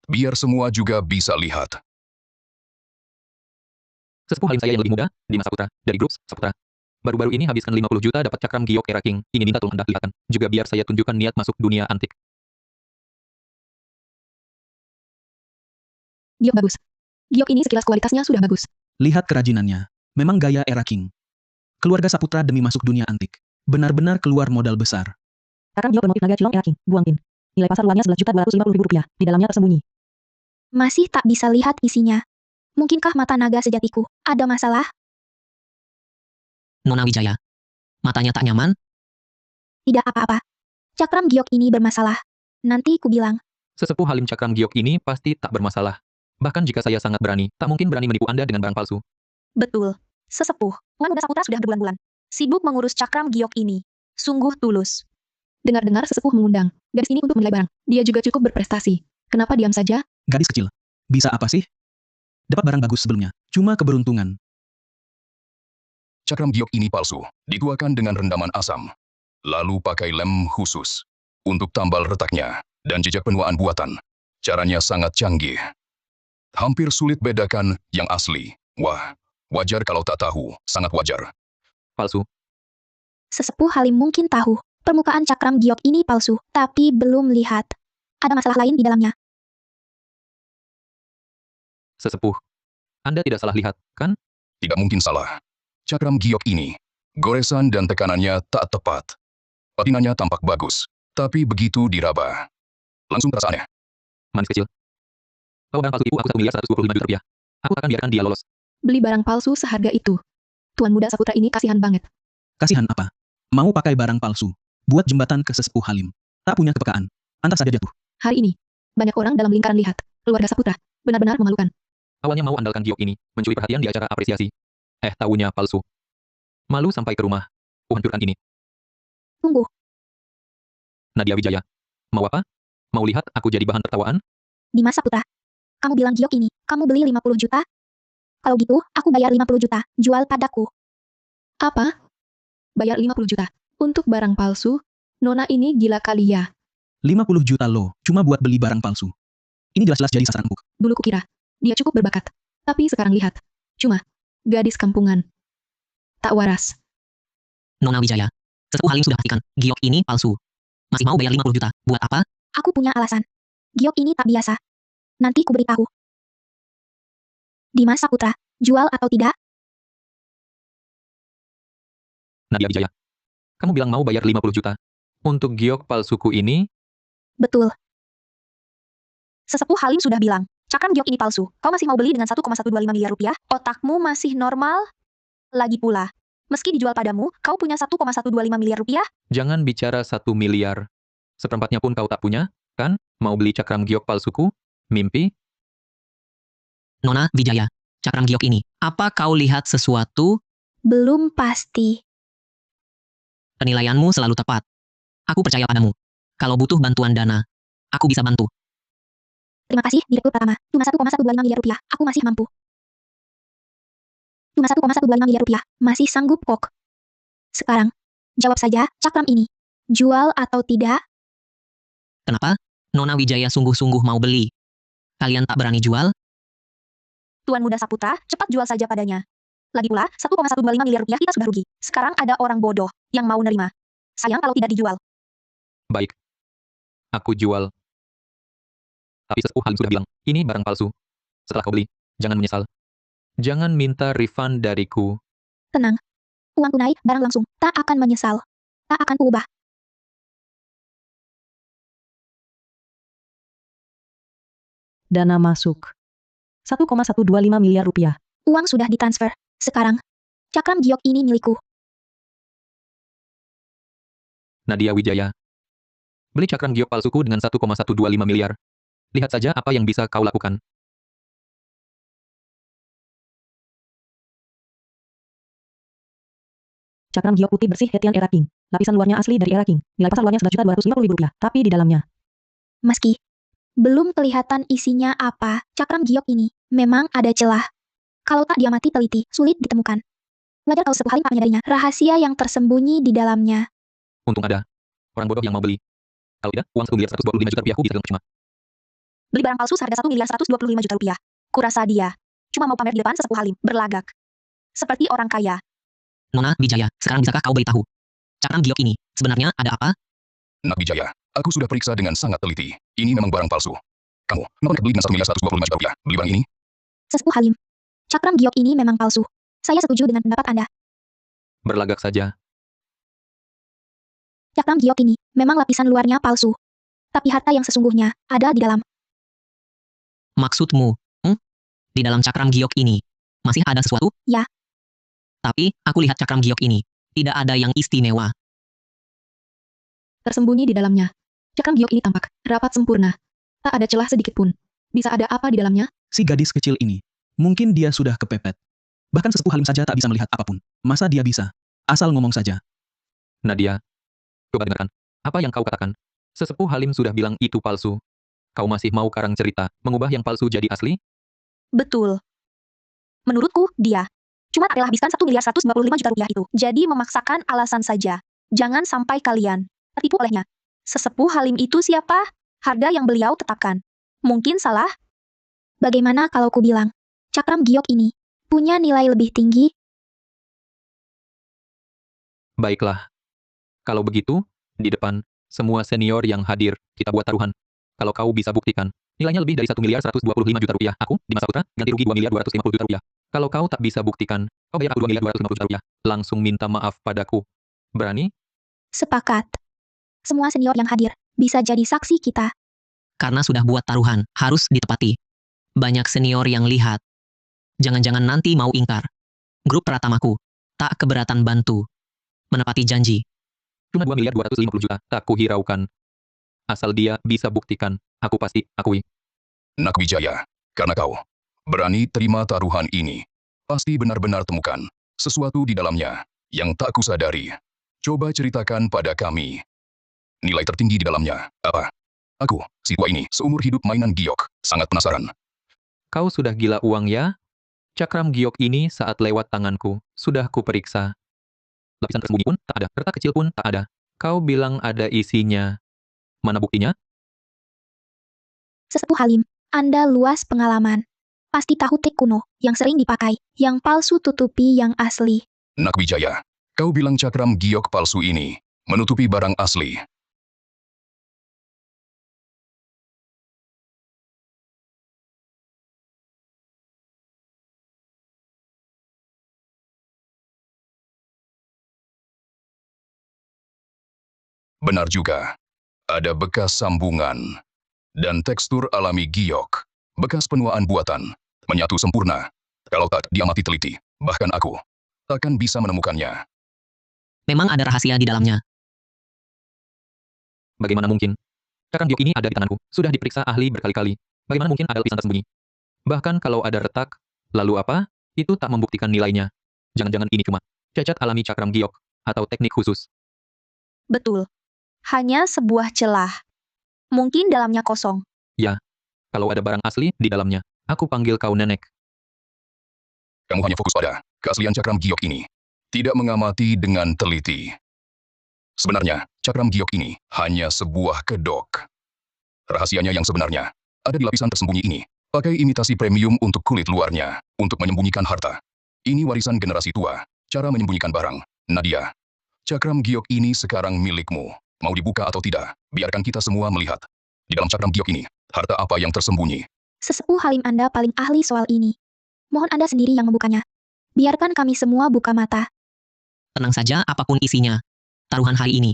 I: Biar semua juga bisa lihat.
C: Sesepuh Halim saya yang lebih muda, Dimas Saputra, dari grup Saputra. Baru-baru ini habiskan 50 juta dapat cakram giok Era King. Ini minta tolong Anda lihatkan. Juga biar saya tunjukkan niat masuk dunia antik.
E: Giok bagus. Giok ini sekilas kualitasnya sudah bagus.
J: Lihat kerajinannya. Memang gaya Era King. Keluarga Saputra demi masuk dunia antik. Benar-benar keluar modal besar.
E: Cakram giok bermotif naga Cilong Era King. Buang pin. Nilai pasar luarnya Rp11.250.000. Di dalamnya tersembunyi.
A: Masih tak bisa lihat isinya. Mungkinkah mata naga sejatiku ada masalah?
B: Nona Wijaya. Matanya tak nyaman?
A: Tidak apa-apa. Cakram giok ini bermasalah. Nanti ku bilang.
C: Sesepuh Halim cakram giok ini pasti tak bermasalah. Bahkan jika saya sangat berani, tak mungkin berani menipu Anda dengan barang palsu.
G: Betul. Sesepuh. Tuan Muda Saputra sudah berbulan-bulan sibuk mengurus cakram giok ini. Sungguh tulus.
E: Dengar-dengar sesepuh mengundang gadis ini untuk menilai barang. Dia juga cukup berprestasi. Kenapa diam saja?
J: Gadis kecil. Bisa apa sih? Dapat barang bagus sebelumnya. Cuma keberuntungan.
I: Cakram giok ini palsu, dituakan dengan rendaman asam. Lalu pakai lem khusus untuk tambal retaknya dan jejak penuaan buatan. Caranya sangat canggih. Hampir sulit bedakan yang asli. Wah, wajar kalau tak tahu, sangat wajar.
C: Palsu.
A: Sesepuh Halim mungkin tahu. Permukaan cakram giok ini palsu, tapi belum lihat. Ada masalah lain di dalamnya.
C: Sesepuh. Anda tidak salah lihat, kan?
I: Tidak mungkin salah. Cakram giok ini, goresan dan tekanannya tak tepat. Patinannya tampak bagus, tapi begitu diraba. Langsung perasaannya.
C: Manis kecil. Bawa barang palsu tipu aku Rp1.125.000.000. Aku akan biarkan dia lolos.
E: Beli barang palsu seharga itu. Tuan Muda Saputra ini kasihan banget.
J: Kasihan apa? Mau pakai barang palsu. Buat jembatan ke sesepuh Halim. Tak punya kepekaan. Pantas saja jatuh.
E: Hari ini, banyak orang dalam lingkaran lihat. Keluarga Saputra benar-benar memalukan.
C: Awalnya mau andalkan giok ini, mencuri perhatian di acara apresiasi. Tahunya palsu. Malu sampai ke rumah. Hancurkan ini.
A: Tunggu,
C: Nadia Wijaya. Mau apa? Mau lihat aku jadi bahan tertawaan?
A: Dimas Saputra. Kamu bilang giok ini, kamu beli 50 juta? Kalau gitu, aku bayar 50 juta, jual padaku.
G: Apa? Bayar 50 juta. Untuk barang palsu? Nona ini gila kali ya.
J: 50 juta lo, cuma buat beli barang palsu. Ini jelas-jelas jadi sasaran empuk.
G: Dulu kukira, dia cukup berbakat. Tapi sekarang lihat. Cuma, gadis kampungan. Tak waras.
B: Nona Wijaya. Sesepuh Halim sudah pastikan, giok ini palsu. Masih mau bayar 50 juta, buat apa?
A: Aku punya alasan. Giok ini tak biasa. Nanti ku beritahu. Dimas Saputra, jual atau tidak?
C: Nadia Wijaya. Kamu bilang mau bayar 50 juta. Untuk giok palsuku ini,
A: Betul.
G: Sesepuh Halim sudah bilang, cakram giok ini palsu. Kau masih mau beli dengan 1,125 miliar rupiah? Otakmu masih normal? Lagi pula, meski dijual padamu, kau punya 1,125 miliar rupiah?
C: jangan bicara 1 miliar. Seperempatnya pun kau tak punya, kan? Mau beli cakram giok palsuku? Mimpi?
B: Nona Wijaya. Cakram giok ini. Apa kau lihat sesuatu?
A: Belum pasti.
B: Penilaianmu selalu tepat. Aku percaya padamu. Kalau butuh bantuan dana, aku bisa bantu.
A: Terima kasih, Direktur Pratama. Cuma 1,125 miliar rupiah, aku masih mampu. Cuma 1,125 miliar rupiah, masih sanggup kok. Sekarang, jawab saja, cakram ini. Jual atau tidak?
B: Kenapa? Nona Wijaya sungguh-sungguh mau beli. Kalian tak berani jual?
G: Tuan Muda Saputra, cepat jual saja padanya. Lagi pula, 1,125 miliar rupiah kita sudah rugi. Sekarang ada orang bodoh yang mau nerima. Sayang kalau tidak dijual.
C: Baik. Aku jual. Tapi sesepuh Halim sudah bilang, ini barang palsu. Setelah kau beli, jangan menyesal. Jangan minta refund dariku.
A: Tenang. Uang tunai, barang langsung. Tak akan menyesal. Tak akan ubah.
E: Dana masuk. 1,125 miliar rupiah.
A: Uang sudah ditransfer. Sekarang, cakram giok ini milikku.
C: Nadia Wijaya. Beli cakram giok palsuku dengan 1,125 miliar. Lihat saja apa yang bisa kau lakukan.
E: Cakram giok putih bersih Hetian Era King. Lapisan luarnya asli dari Era King. Nilai pasar luarnya 11.250.000 rupiah. Tapi di dalamnya.
A: Meski belum kelihatan isinya apa, cakram giok ini memang ada celah. Kalau tak diamati teliti, sulit ditemukan. Wajar kau sepuh Halim tak menyadarinya, rahasia yang tersembunyi di dalamnya.
C: Untung ada orang bodoh yang mau beli. Kalau tidak, uang 1 miliar 125 juta rupiahku bisa cuma.
G: Beli barang palsu seharga 1 miliar 125 juta rupiah. Kurasa dia cuma mau pamer di depan sesepuh Halim, berlagak. Seperti orang kaya.
B: Nona Wijaya, sekarang bisakah kau beritahu? Cakram giok ini, sebenarnya ada apa?
I: Nak Wijaya, aku sudah periksa dengan sangat teliti. Ini memang barang palsu. Kamu, kenapa beli dengan 1 miliar 125 juta rupiah? Beli barang ini?
A: Sesepuh Halim, cakram giok ini memang palsu. Saya setuju dengan pendapat Anda.
C: Berlagak saja.
A: Cakram giok ini memang lapisan luarnya palsu. Tapi harta yang sesungguhnya ada di dalam.
B: Maksudmu? Di dalam cakram giok ini, masih ada sesuatu?
A: Ya.
B: Tapi, aku lihat cakram giok ini. Tidak ada yang istimewa.
G: Tersembunyi di dalamnya. Cakram giok ini tampak rapat sempurna. Tak ada celah sedikit pun. Bisa ada apa di dalamnya?
J: Si gadis kecil ini. Mungkin dia sudah kepepet. Bahkan sesepuh Halim saja tak bisa melihat apapun. Masa dia bisa? Asal ngomong saja.
C: Nadia, coba dengarkan. Apa yang kau katakan? Sesepuh Halim sudah bilang itu palsu. Kau masih mau karang cerita, mengubah yang palsu jadi asli?
G: Betul. Menurutku, dia cuma tak rela habiskan 1 miliar 125 juta rupiah itu. Jadi memaksakan alasan saja. Jangan sampai kalian tertipu olehnya. Sesepuh Halim itu siapa? Harga yang beliau tetapkan. Mungkin salah?
A: Bagaimana kalau ku bilang, cakram giok ini punya nilai lebih tinggi?
C: Baiklah. Kalau begitu, di depan, semua senior yang hadir, kita buat taruhan. Kalau kau bisa buktikan, nilainya lebih dari 1 miliar 125 juta rupiah. Aku, Dimas Saputra, ganti rugi 2 miliar 250 juta rupiah. Kalau kau tak bisa buktikan, kau bayar aku 2 miliar 250 juta rupiah. Langsung minta maaf padaku. Berani?
A: Sepakat. Semua senior yang hadir bisa jadi saksi kita.
B: Karena sudah buat taruhan, harus ditepati. Banyak senior yang lihat. Jangan-jangan nanti mau ingkar. Grup Pratamaku, tak keberatan bantu. Menepati janji.
C: Cuma 2 miliar 250 juta, tak kuhiraukan. Asal dia bisa buktikan, aku pasti akui.
I: Nak Wijaya, karena kau berani terima taruhan ini, pasti benar-benar temukan sesuatu di dalamnya yang tak kusadari. Coba ceritakan pada kami. Nilai tertinggi di dalamnya, apa? Aku, si tua ini, seumur hidup mainan giok. Sangat penasaran.
C: Kau sudah gila uang ya? Cakram giok ini saat lewat tanganku, sudah kuperiksa. Lapisan tersembunyi pun tak ada, retak kecil pun tak ada. Kau bilang ada isinya. Mana buktinya?
A: Sesepuh Halim, Anda luas pengalaman. Pasti tahu trik kuno yang sering dipakai, yang palsu tutupi yang asli.
I: Nak Wijaya, kau bilang cakram giok palsu ini menutupi barang asli. Benar juga. Ada bekas sambungan dan tekstur alami giok. Bekas penuaan buatan. Menyatu sempurna. Kalau tak diamati teliti, bahkan aku takkan bisa menemukannya.
B: Memang ada rahasia di dalamnya.
C: Bagaimana mungkin? Cakram giok ini ada di tanganku, sudah diperiksa ahli berkali-kali. Bagaimana mungkin ada lapisan tersembunyi? Bahkan kalau ada retak, lalu apa? Itu tak membuktikan nilainya. Jangan-jangan ini cuma cacat alami cakram giok, atau teknik khusus.
G: Betul. Hanya sebuah celah. Mungkin dalamnya kosong.
C: Ya, kalau ada barang asli di dalamnya, aku panggil kau nenek.
I: Kamu hanya fokus pada keaslian cakram giok ini. Tidak mengamati dengan teliti. Sebenarnya, cakram giok ini hanya sebuah kedok. Rahasianya yang sebenarnya ada di lapisan tersembunyi ini. Pakai imitasi premium untuk kulit luarnya, untuk menyembunyikan harta. Ini warisan generasi tua, cara menyembunyikan barang. Nadia, cakram giok ini sekarang milikmu. Mau dibuka atau tidak, biarkan kita semua melihat. Di dalam cakram giok ini, harta apa yang tersembunyi?
A: Sesepuh Halim Anda paling ahli soal ini. Mohon Anda sendiri yang membukanya. Biarkan kami semua buka mata.
B: Tenang saja apapun isinya. Taruhan hari ini.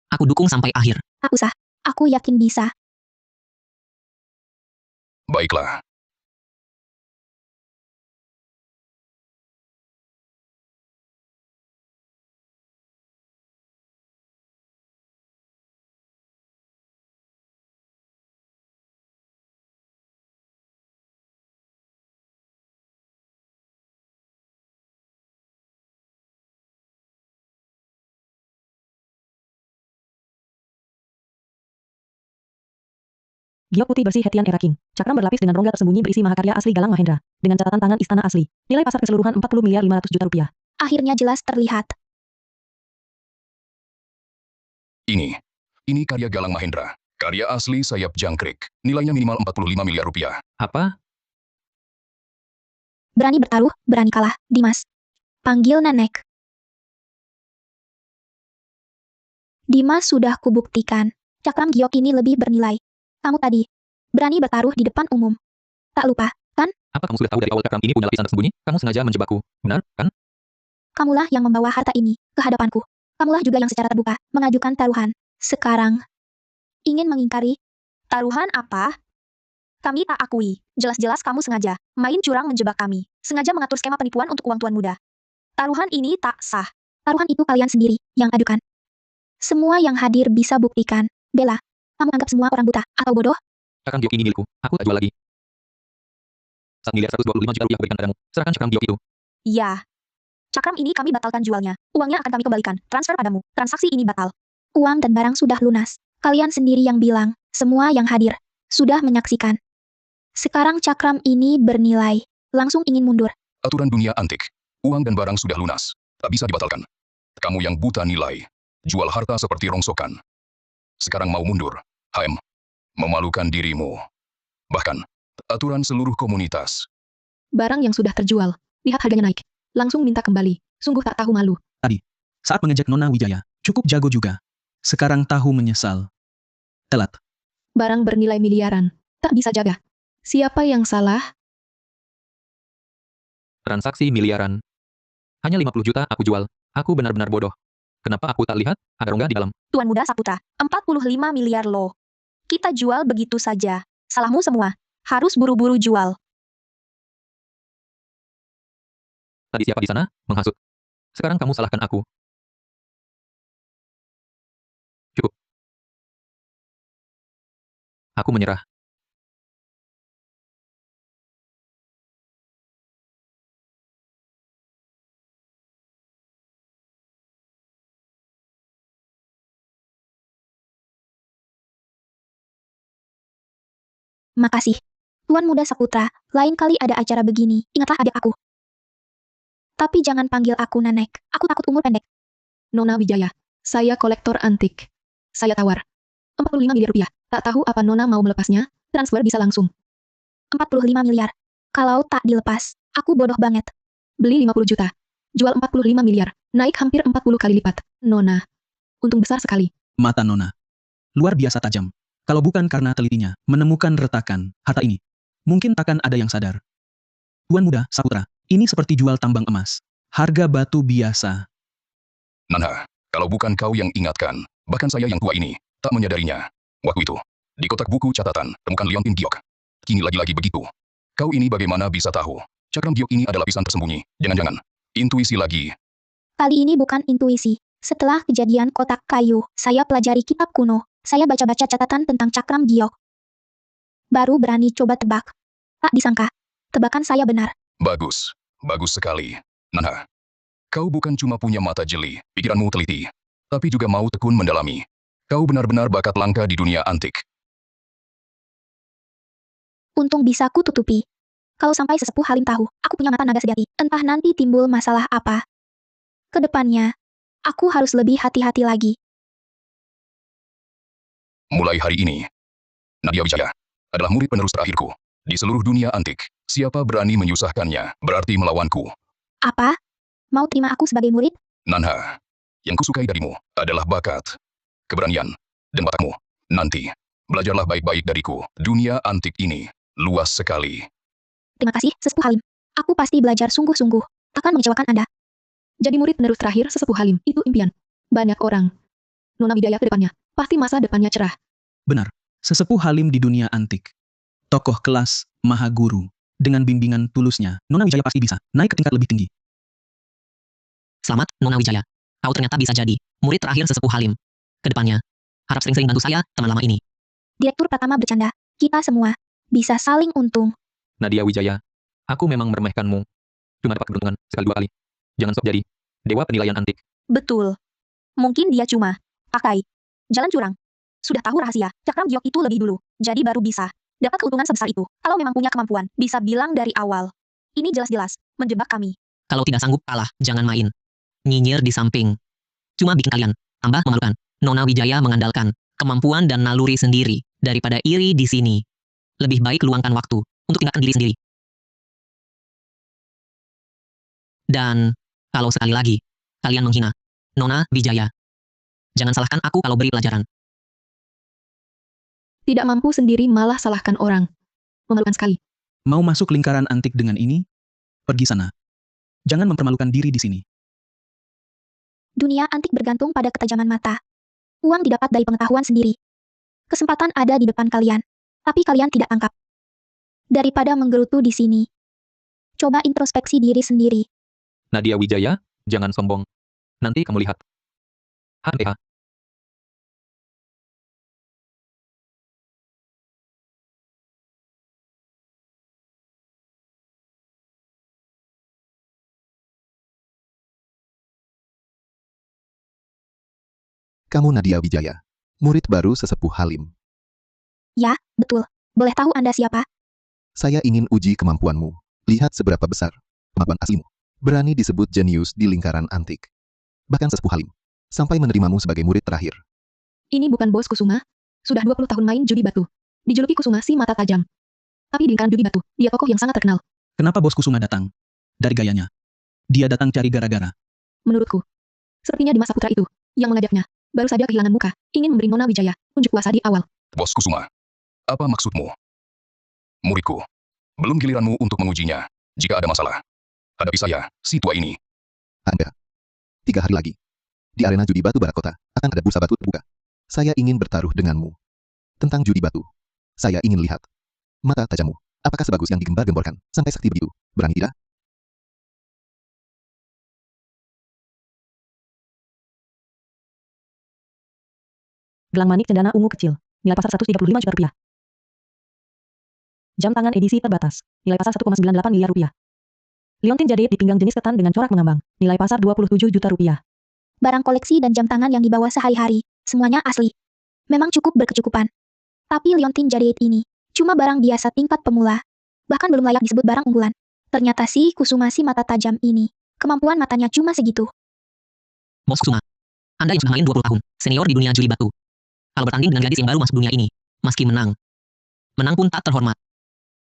B: Aku dukung sampai akhir.
A: Tak usah. Aku yakin bisa.
I: Baiklah.
E: Giok putih bersih Hetian Era King. Cakram berlapis dengan rongga tersembunyi berisi mahakarya asli Galang Mahendra. Dengan catatan tangan istana asli. Nilai pasar keseluruhan 40 miliar 500 juta rupiah.
A: Akhirnya jelas terlihat.
I: Ini karya Galang Mahendra. Karya asli sayap jangkrik. Nilainya minimal 45 miliar rupiah.
C: Apa?
A: Berani bertaruh, berani kalah. Dimas. Panggil nenek. Dimas sudah kubuktikan. Cakram giok ini lebih bernilai. Kamu tadi berani bertaruh di depan umum. Tak lupa, kan?
C: Apa kamu sudah tahu dari awal cakram ini punya lapisan tersembunyi? Kamu sengaja menjebakku, benar, kan?
A: Kamulah yang membawa harta ini ke hadapanku. Kamulah juga yang secara terbuka mengajukan taruhan. Sekarang, ingin mengingkari?
G: Taruhan apa? Kami tak akui. Jelas-jelas kamu sengaja main curang menjebak kami. Sengaja mengatur skema penipuan untuk uang tuan muda. Taruhan ini tak sah.
A: Taruhan itu kalian sendiri yang adukan. Semua yang hadir bisa buktikan. Bella, kamu anggap semua orang buta atau bodoh?
C: Cakram giok ini milikku, aku tak jual lagi. 1 miliar 125 juta rupiah berikan padamu. Serahkan cakram giok itu.
G: Ya. Cakram ini kami batalkan jualnya. Uangnya akan kami kembalikan. Transfer padamu. Transaksi ini batal.
A: Uang dan barang sudah lunas. Kalian sendiri yang bilang, semua yang hadir sudah menyaksikan. Sekarang cakram ini bernilai. Langsung ingin mundur.
I: Aturan dunia antik. Uang dan barang sudah lunas. Tak bisa dibatalkan. Kamu yang buta nilai. Jual harta seperti rongsokan. Sekarang mau mundur. HM. Memalukan dirimu. Bahkan, aturan seluruh komunitas.
E: Barang yang sudah terjual. Lihat harganya naik. Langsung minta kembali. Sungguh tak tahu malu.
J: Saat mengejek Nona Wijaya, cukup jago juga. Sekarang tahu menyesal. Telat.
E: Barang bernilai miliaran. Tak bisa jaga. Siapa yang salah?
C: Transaksi miliaran. Hanya 50 juta aku jual. Aku benar-benar bodoh. Kenapa aku tak lihat ada rongga di dalam?
G: Tuan Muda Saputra, 45 miliar loh. Kita jual begitu saja. Salahmu semua. Harus buru-buru jual.
C: Tadi siapa di sana? Menghasut. Sekarang kamu salahkan aku. Cukup. Aku menyerah.
A: Makasih. Tuan Muda Saputra, lain kali ada acara begini, ingatlah adik aku. Tapi jangan panggil aku Nanek, aku takut umur pendek.
E: Nona Wijaya, saya kolektor antik. Saya tawar. 45 miliar rupiah. Tak tahu apa Nona mau melepasnya, transfer bisa langsung.
A: 45 miliar. Kalau tak dilepas, aku bodoh banget.
E: Beli 50 juta. Jual 45 miliar. Naik hampir 40 kali lipat. Nona. Untung besar sekali.
J: Mata Nona. Luar biasa tajam. Kalau bukan karena telitinya, menemukan retakan, harta ini. Mungkin takkan ada yang sadar. Tuan Muda Saputra, ini seperti jual tambang emas. Harga batu biasa.
I: Nana, kalau bukan kau yang ingatkan, bahkan saya yang tua ini, tak menyadarinya. Waktu itu, di kotak buku catatan, temukan liontin giok. Kini lagi-lagi begitu. Kau ini bagaimana bisa tahu? Cakram giok ini ada lapisan tersembunyi. Jangan-jangan. Intuisi lagi.
A: Kali ini bukan intuisi. Setelah kejadian kotak kayu, saya pelajari kitab kuno. Saya baca-baca catatan tentang cakram giok. Baru berani coba tebak. Tak disangka. Tebakan saya benar.
I: Bagus. Bagus sekali. Nana, kau bukan cuma punya mata jeli, pikiranmu teliti, tapi juga mau tekun mendalami. Kau benar-benar bakat langka di dunia antik.
A: Untung bisa ku tutupi. Kalau sampai sesepuh Halim tahu, aku punya mata naga sejati, entah nanti timbul masalah apa. Kedepannya, aku harus lebih hati-hati lagi.
I: Mulai hari ini, Nadia Wijaya adalah murid penerus terakhirku. Di seluruh dunia antik, siapa berani menyusahkannya, berarti melawanku.
A: Apa? Mau terima aku sebagai murid?
I: Nanha, yang kusukai darimu adalah bakat, keberanian, dan watakmu. Nanti, belajarlah baik-baik dariku. Dunia antik ini luas sekali.
A: Terima kasih, Sesepuh Halim. Aku pasti belajar sungguh-sungguh. Takkan mengecewakan Anda.
E: Jadi murid penerus terakhir Sesepuh Halim, itu impian. Banyak orang. Nona Wijaya ke depannya, pasti masa depannya cerah.
J: Benar. Sesepuh Halim di dunia antik. Tokoh kelas, maha guru. Dengan bimbingan tulusnya, Nona Wijaya pasti bisa naik ke tingkat lebih tinggi.
B: Selamat, Nona Wijaya. Kau ternyata bisa jadi murid terakhir Sesepuh Halim. Kedepannya, harap sering-sering bantu saya, teman lama ini.
A: Direktur Pratama bercanda. Kita semua bisa saling untung.
C: Nadia Wijaya, aku memang meremehkanmu. Cuma dapat keberuntungan sekali 2 kali. Jangan sok jadi dewa penilaian antik.
G: Betul. Mungkin dia cuma pakai jalan curang. Sudah tahu rahasia, cakram giok itu lebih dulu, jadi baru bisa dapat keuntungan sebesar itu. Kalau memang punya kemampuan, bisa bilang dari awal. Ini jelas-jelas menjebak kami.
B: Kalau tidak sanggup kalah, jangan main. Nyinyir di samping. Cuma bikin kalian tambah memalukan. Nona Wijaya mengandalkan kemampuan dan naluri sendiri daripada iri di sini. Lebih baik luangkan waktu untuk tingkatkan diri sendiri. Dan kalau sekali lagi kalian menghina Nona Wijaya, jangan salahkan aku kalau beri pelajaran.
E: Tidak mampu sendiri malah salahkan orang. Memalukan sekali.
J: Mau masuk lingkaran antik dengan ini? Pergi sana. Jangan mempermalukan diri di sini.
A: Dunia antik bergantung pada ketajaman mata. Uang didapat dari pengetahuan sendiri. Kesempatan ada di depan kalian, tapi kalian tidak tangkap. Daripada menggerutu di sini, coba introspeksi diri sendiri.
C: Nadia Wijaya, jangan sombong. Nanti kamu lihat. HNPH.
F: Kamu Nadia Wijaya, murid baru Sesepuh Halim.
A: Ya, betul. Boleh tahu Anda siapa?
F: Saya ingin uji kemampuanmu. Lihat seberapa besar kemampuan aslimu. Berani disebut jenius di lingkaran antik. Bahkan Sesepuh Halim sampai menerimamu sebagai murid terakhir.
E: Ini bukan bos Kusuma. Sudah 20 tahun main judi batu. Dijuluki Kusuma si mata tajam. Tapi di lingkaran judi batu, dia tokoh yang sangat terkenal.
J: Kenapa bos Kusuma datang? Dari gayanya. Dia datang cari gara-gara.
E: Menurutku, sepertinya Dimas Saputra itu yang mengajaknya. Baru saja kehilangan muka, ingin memberi Nona Wijaya unjuk kuasa di awal.
I: Bos Kusuma, apa maksudmu? Muridku, belum giliranmu untuk mengujinya. Jika ada masalah, hadapi saya, si tua ini.
F: Anda, 3 hari lagi, di arena judi batu Barat Kota, akan ada bursa batu terbuka. Saya ingin bertaruh denganmu. Tentang judi batu, saya ingin lihat mata tajammu. Apakah sebagus yang digembar-gemborkan, sampai sakti begitu? Berani tidak?
E: Gelang manik cendana ungu kecil. Nilai pasar 135 juta rupiah. Jam tangan edisi terbatas. Nilai pasar 1,98 miliar rupiah. Liontin jadeit di pinggang jenis ketan dengan corak mengambang. Nilai pasar 27 juta rupiah.
A: Barang koleksi dan jam tangan yang dibawa sehari-hari, semuanya asli. Memang cukup berkecukupan. Tapi liontin jadeit ini, Cuma barang biasa tingkat pemula. Bahkan belum layak disebut barang unggulan. Ternyata si Kusuma si mata tajam ini, kemampuan matanya cuma segitu.
B: Bos Kusuma, Anda yang sudah main 20 tahun, senior di dunia judi batu. Kalau bertanding dengan gadis yang baru masuk dunia ini, meski menang pun tak terhormat.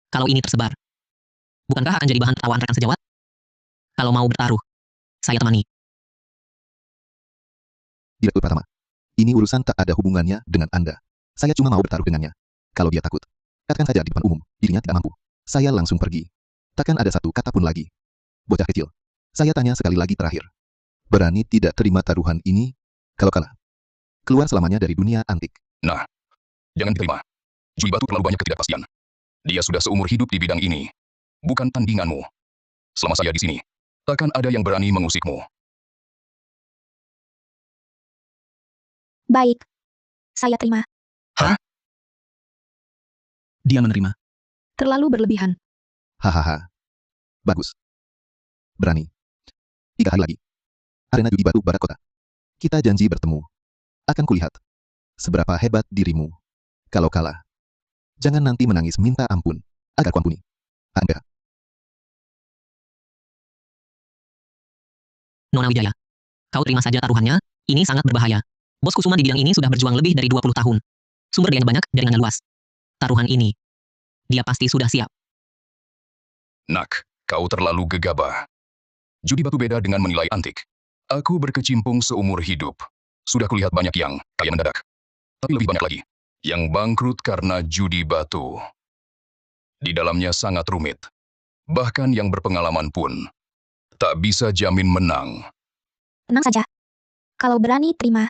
B: Kalau ini tersebar, bukankah akan jadi bahan tertawaan rekan sejawat? Kalau mau bertaruh, saya temani.
F: Direktur Pratama. Ini urusan tak ada hubungannya dengan Anda. Saya cuma mau bertaruh dengannya. Kalau dia takut, katakan saja di depan umum, dirinya tidak mampu. Saya langsung pergi. Takkan ada satu kata pun lagi. Bocah kecil. Saya tanya sekali lagi terakhir. Berani tidak terima taruhan ini? Kalau kalah, keluar selamanya dari dunia antik.
I: Nah, jangan diterima. Judi batu terlalu banyak ketidakpastian. Dia sudah seumur hidup di bidang ini. Bukan tandinganmu. Selama saya di sini, takkan ada yang berani mengusikmu.
A: Baik. Saya terima.
J: Dia menerima.
E: Terlalu berlebihan.
F: Hahaha. Bagus. Berani. 3 hari lagi. Arena judi batu barat kota. Kita janji bertemu. Akan kulihat seberapa hebat dirimu. Kalau kalah, jangan nanti menangis minta ampun. Agar kuampuni. Anda.
B: Nona Wijaya, kau terima saja taruhannya, ini sangat berbahaya. Bos Kusuma di bidang ini sudah berjuang lebih dari 20 tahun. Sumber dayanya banyak, jaringannya luas. Taruhan ini, dia pasti sudah siap.
I: Nak, kau terlalu gegabah. Judi batu beda dengan menilai antik. Aku berkecimpung seumur hidup. Sudah kulihat banyak yang kaya mendadak. Tapi lebih banyak lagi yang bangkrut karena judi batu. Di dalamnya sangat rumit. Bahkan yang berpengalaman pun tak bisa jamin menang.
A: Tenang saja. Kalau berani terima,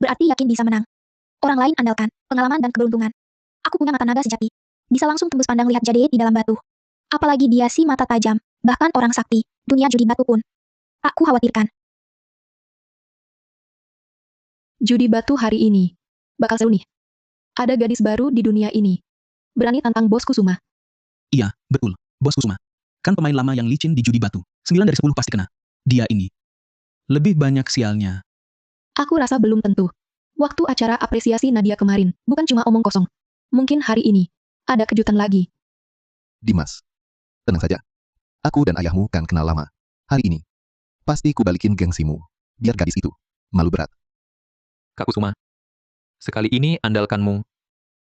A: berarti yakin bisa menang. Orang lain andalkan pengalaman dan keberuntungan. Aku punya mata naga sejati. Bisa langsung tembus pandang lihat jadeit di dalam batu. Apalagi dia si mata tajam, bahkan orang sakti, dunia judi batu pun. Tak ku khawatirkan.
E: Judi batu hari ini. Bakal seru nih. Ada gadis baru di dunia ini. Berani tantang Bos Kusuma.
J: Iya, betul. Bos Kusuma. Kan pemain lama yang licin di judi batu. 9 dari 10 pasti kena. Dia ini. Lebih banyak sialnya.
E: Aku rasa belum tentu. Waktu acara apresiasi Nadia kemarin, bukan cuma omong kosong. Mungkin hari ini, ada kejutan lagi.
F: Dimas. Tenang saja. Aku dan ayahmu kan kenal lama. Hari ini, pasti ku balikin gengsimu. Biar gadis itu malu berat.
C: Kak Kusuma. Sekali ini andalkanmu.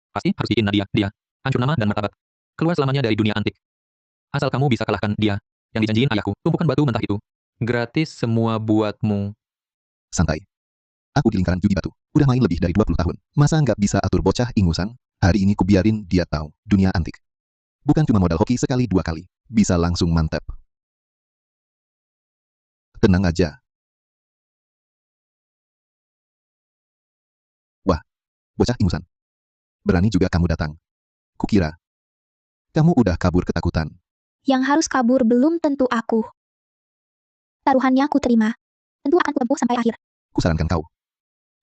C: Pasti harus bikin Nadia, dia. Hancur nama dan martabat. Keluar selamanya dari dunia antik. Asal kamu bisa kalahkan dia. Yang dijanjiin ayahku, tumpukan batu mentah itu. Gratis semua buatmu.
F: Santai. Aku di lingkaran judi batu. Udah main lebih dari 20 tahun. Masa nggak bisa atur bocah ingusan? Hari ini ku biarin dia tahu dunia antik. Bukan cuma modal hoki sekali 2 kali. Bisa langsung mantap. Tenang aja. Wah, bocah ingusan. Berani juga kamu datang. Kukira kamu udah kabur ketakutan.
A: Yang harus kabur belum tentu aku. Taruhannya ku terima. Tentu akan kutempuh sampai akhir.
F: Kusarankan kau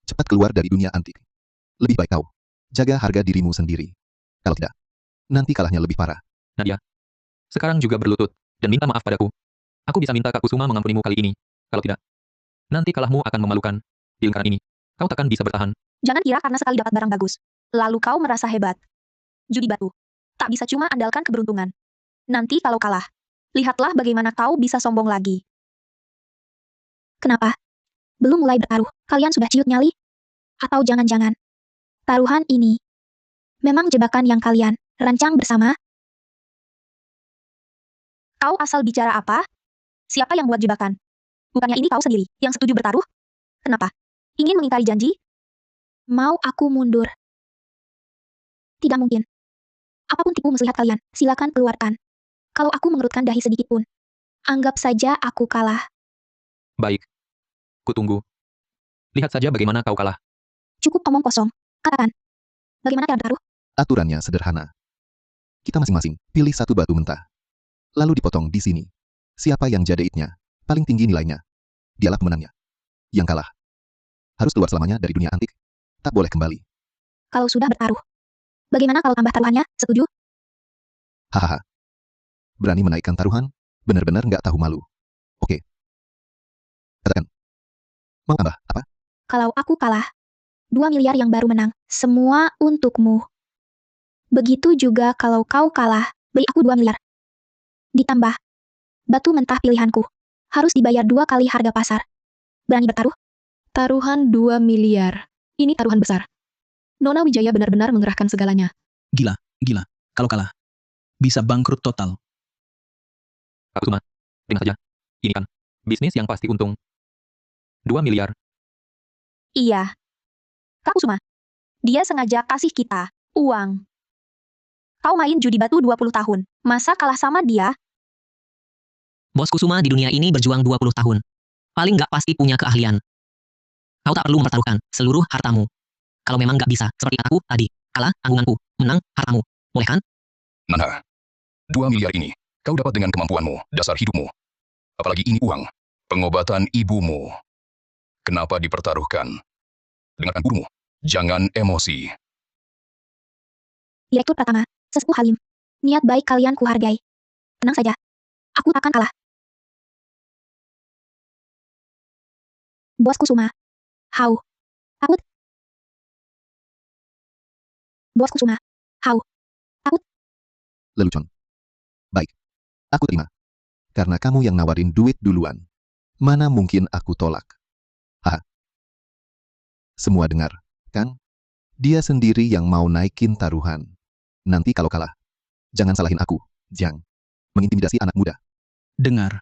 F: cepat keluar dari dunia antik. Lebih baik kau jaga harga dirimu sendiri. Kalau tidak, nanti kalahnya lebih parah.
C: Nadia. Sekarang juga berlutut, dan minta maaf padaku. Aku bisa minta Kak Kusuma mengampunimu kali ini. Kalau tidak, nanti kalahmu akan memalukan. Di lingkaran ini, kau takkan bisa bertahan.
G: Jangan kira karena sekali dapat barang bagus, lalu kau merasa hebat. Judi batu. Tak bisa cuma andalkan keberuntungan. Nanti kalau kalah, lihatlah bagaimana kau bisa sombong lagi.
A: Kenapa? Belum mulai bertaruh, kalian sudah ciut nyali? Atau jangan-jangan, taruhan ini memang jebakan yang kalian rancang bersama?
G: Kau asal bicara apa? Siapa yang buat jebakan? Bukannya ini kau sendiri yang setuju bertaruh? Kenapa? Ingin mengingkari janji?
A: Mau aku mundur? Tidak mungkin. Apapun tipu muslihat kalian, silakan keluarkan. Kalau aku mengerutkan dahi sedikit pun, anggap saja aku kalah.
C: Baik. Kutunggu. Lihat saja bagaimana kau kalah.
A: Cukup omong kosong. Katakan. Bagaimana cara bertaruh?
F: Aturannya sederhana. Kita masing-masing pilih satu batu mentah. Lalu dipotong di sini. Siapa yang jadeitnya paling tinggi nilainya, dialah pemenangnya. Yang kalah harus keluar selamanya dari dunia antik. Tak boleh kembali.
A: Kalau sudah bertaruh, bagaimana kalau tambah taruhannya? Setuju?
F: Hahaha. Berani menaikkan taruhan? Benar-benar nggak tahu malu. Oke. Katakan. Mau tambah apa?
A: Kalau aku kalah, 2 miliar yang baru menang, semua untukmu. Begitu juga kalau kau kalah, beri aku 2 miliar. Ditambah, batu mentah pilihanku. Harus dibayar 2 kali harga pasar. Berani bertaruh?
E: Taruhan 2 miliar. Ini taruhan besar. Nona Wijaya benar-benar mengerahkan segalanya.
J: Gila. Kalau kalah, bisa bangkrut total.
C: Aku cuma, terima saja. Ini kan, bisnis yang pasti untung. 2 miliar.
G: Iya. Kak Kusuma. Dia sengaja kasih kita uang. Kau main judi batu 20 tahun. Masa kalah sama dia?
B: Bos Kusuma di dunia ini berjuang 20 tahun. Paling nggak pasti punya keahlian. Kau tak perlu mempertaruhkan seluruh hartamu. Kalau memang nggak bisa, seperti aku tadi, kalah tanggunganku, menang hartamu. Boleh kan?
I: Nana, 2 miliar ini, kau dapat dengan kemampuanmu, dasar hidupmu. Apalagi ini uang, pengobatan ibumu. Kenapa dipertaruhkan? Dengarkan gurumu, jangan emosi.
A: Direktur Pratama, Sesepuh Halim. Niat baik kalian kuhargai. Tenang saja. Aku takkan kalah. Bos Kusuma. Hau. Takut. Bos Kusuma. Hau. Takut.
F: Lelucon. Baik. Aku terima. Karena kamu yang nawarin duit duluan. Mana mungkin aku tolak? Haha. Semua dengar, kan? Dia sendiri yang mau naikin taruhan. Nanti kalau kalah, jangan salahin aku, Jiang. Mengintimidasi anak muda.
J: Dengar.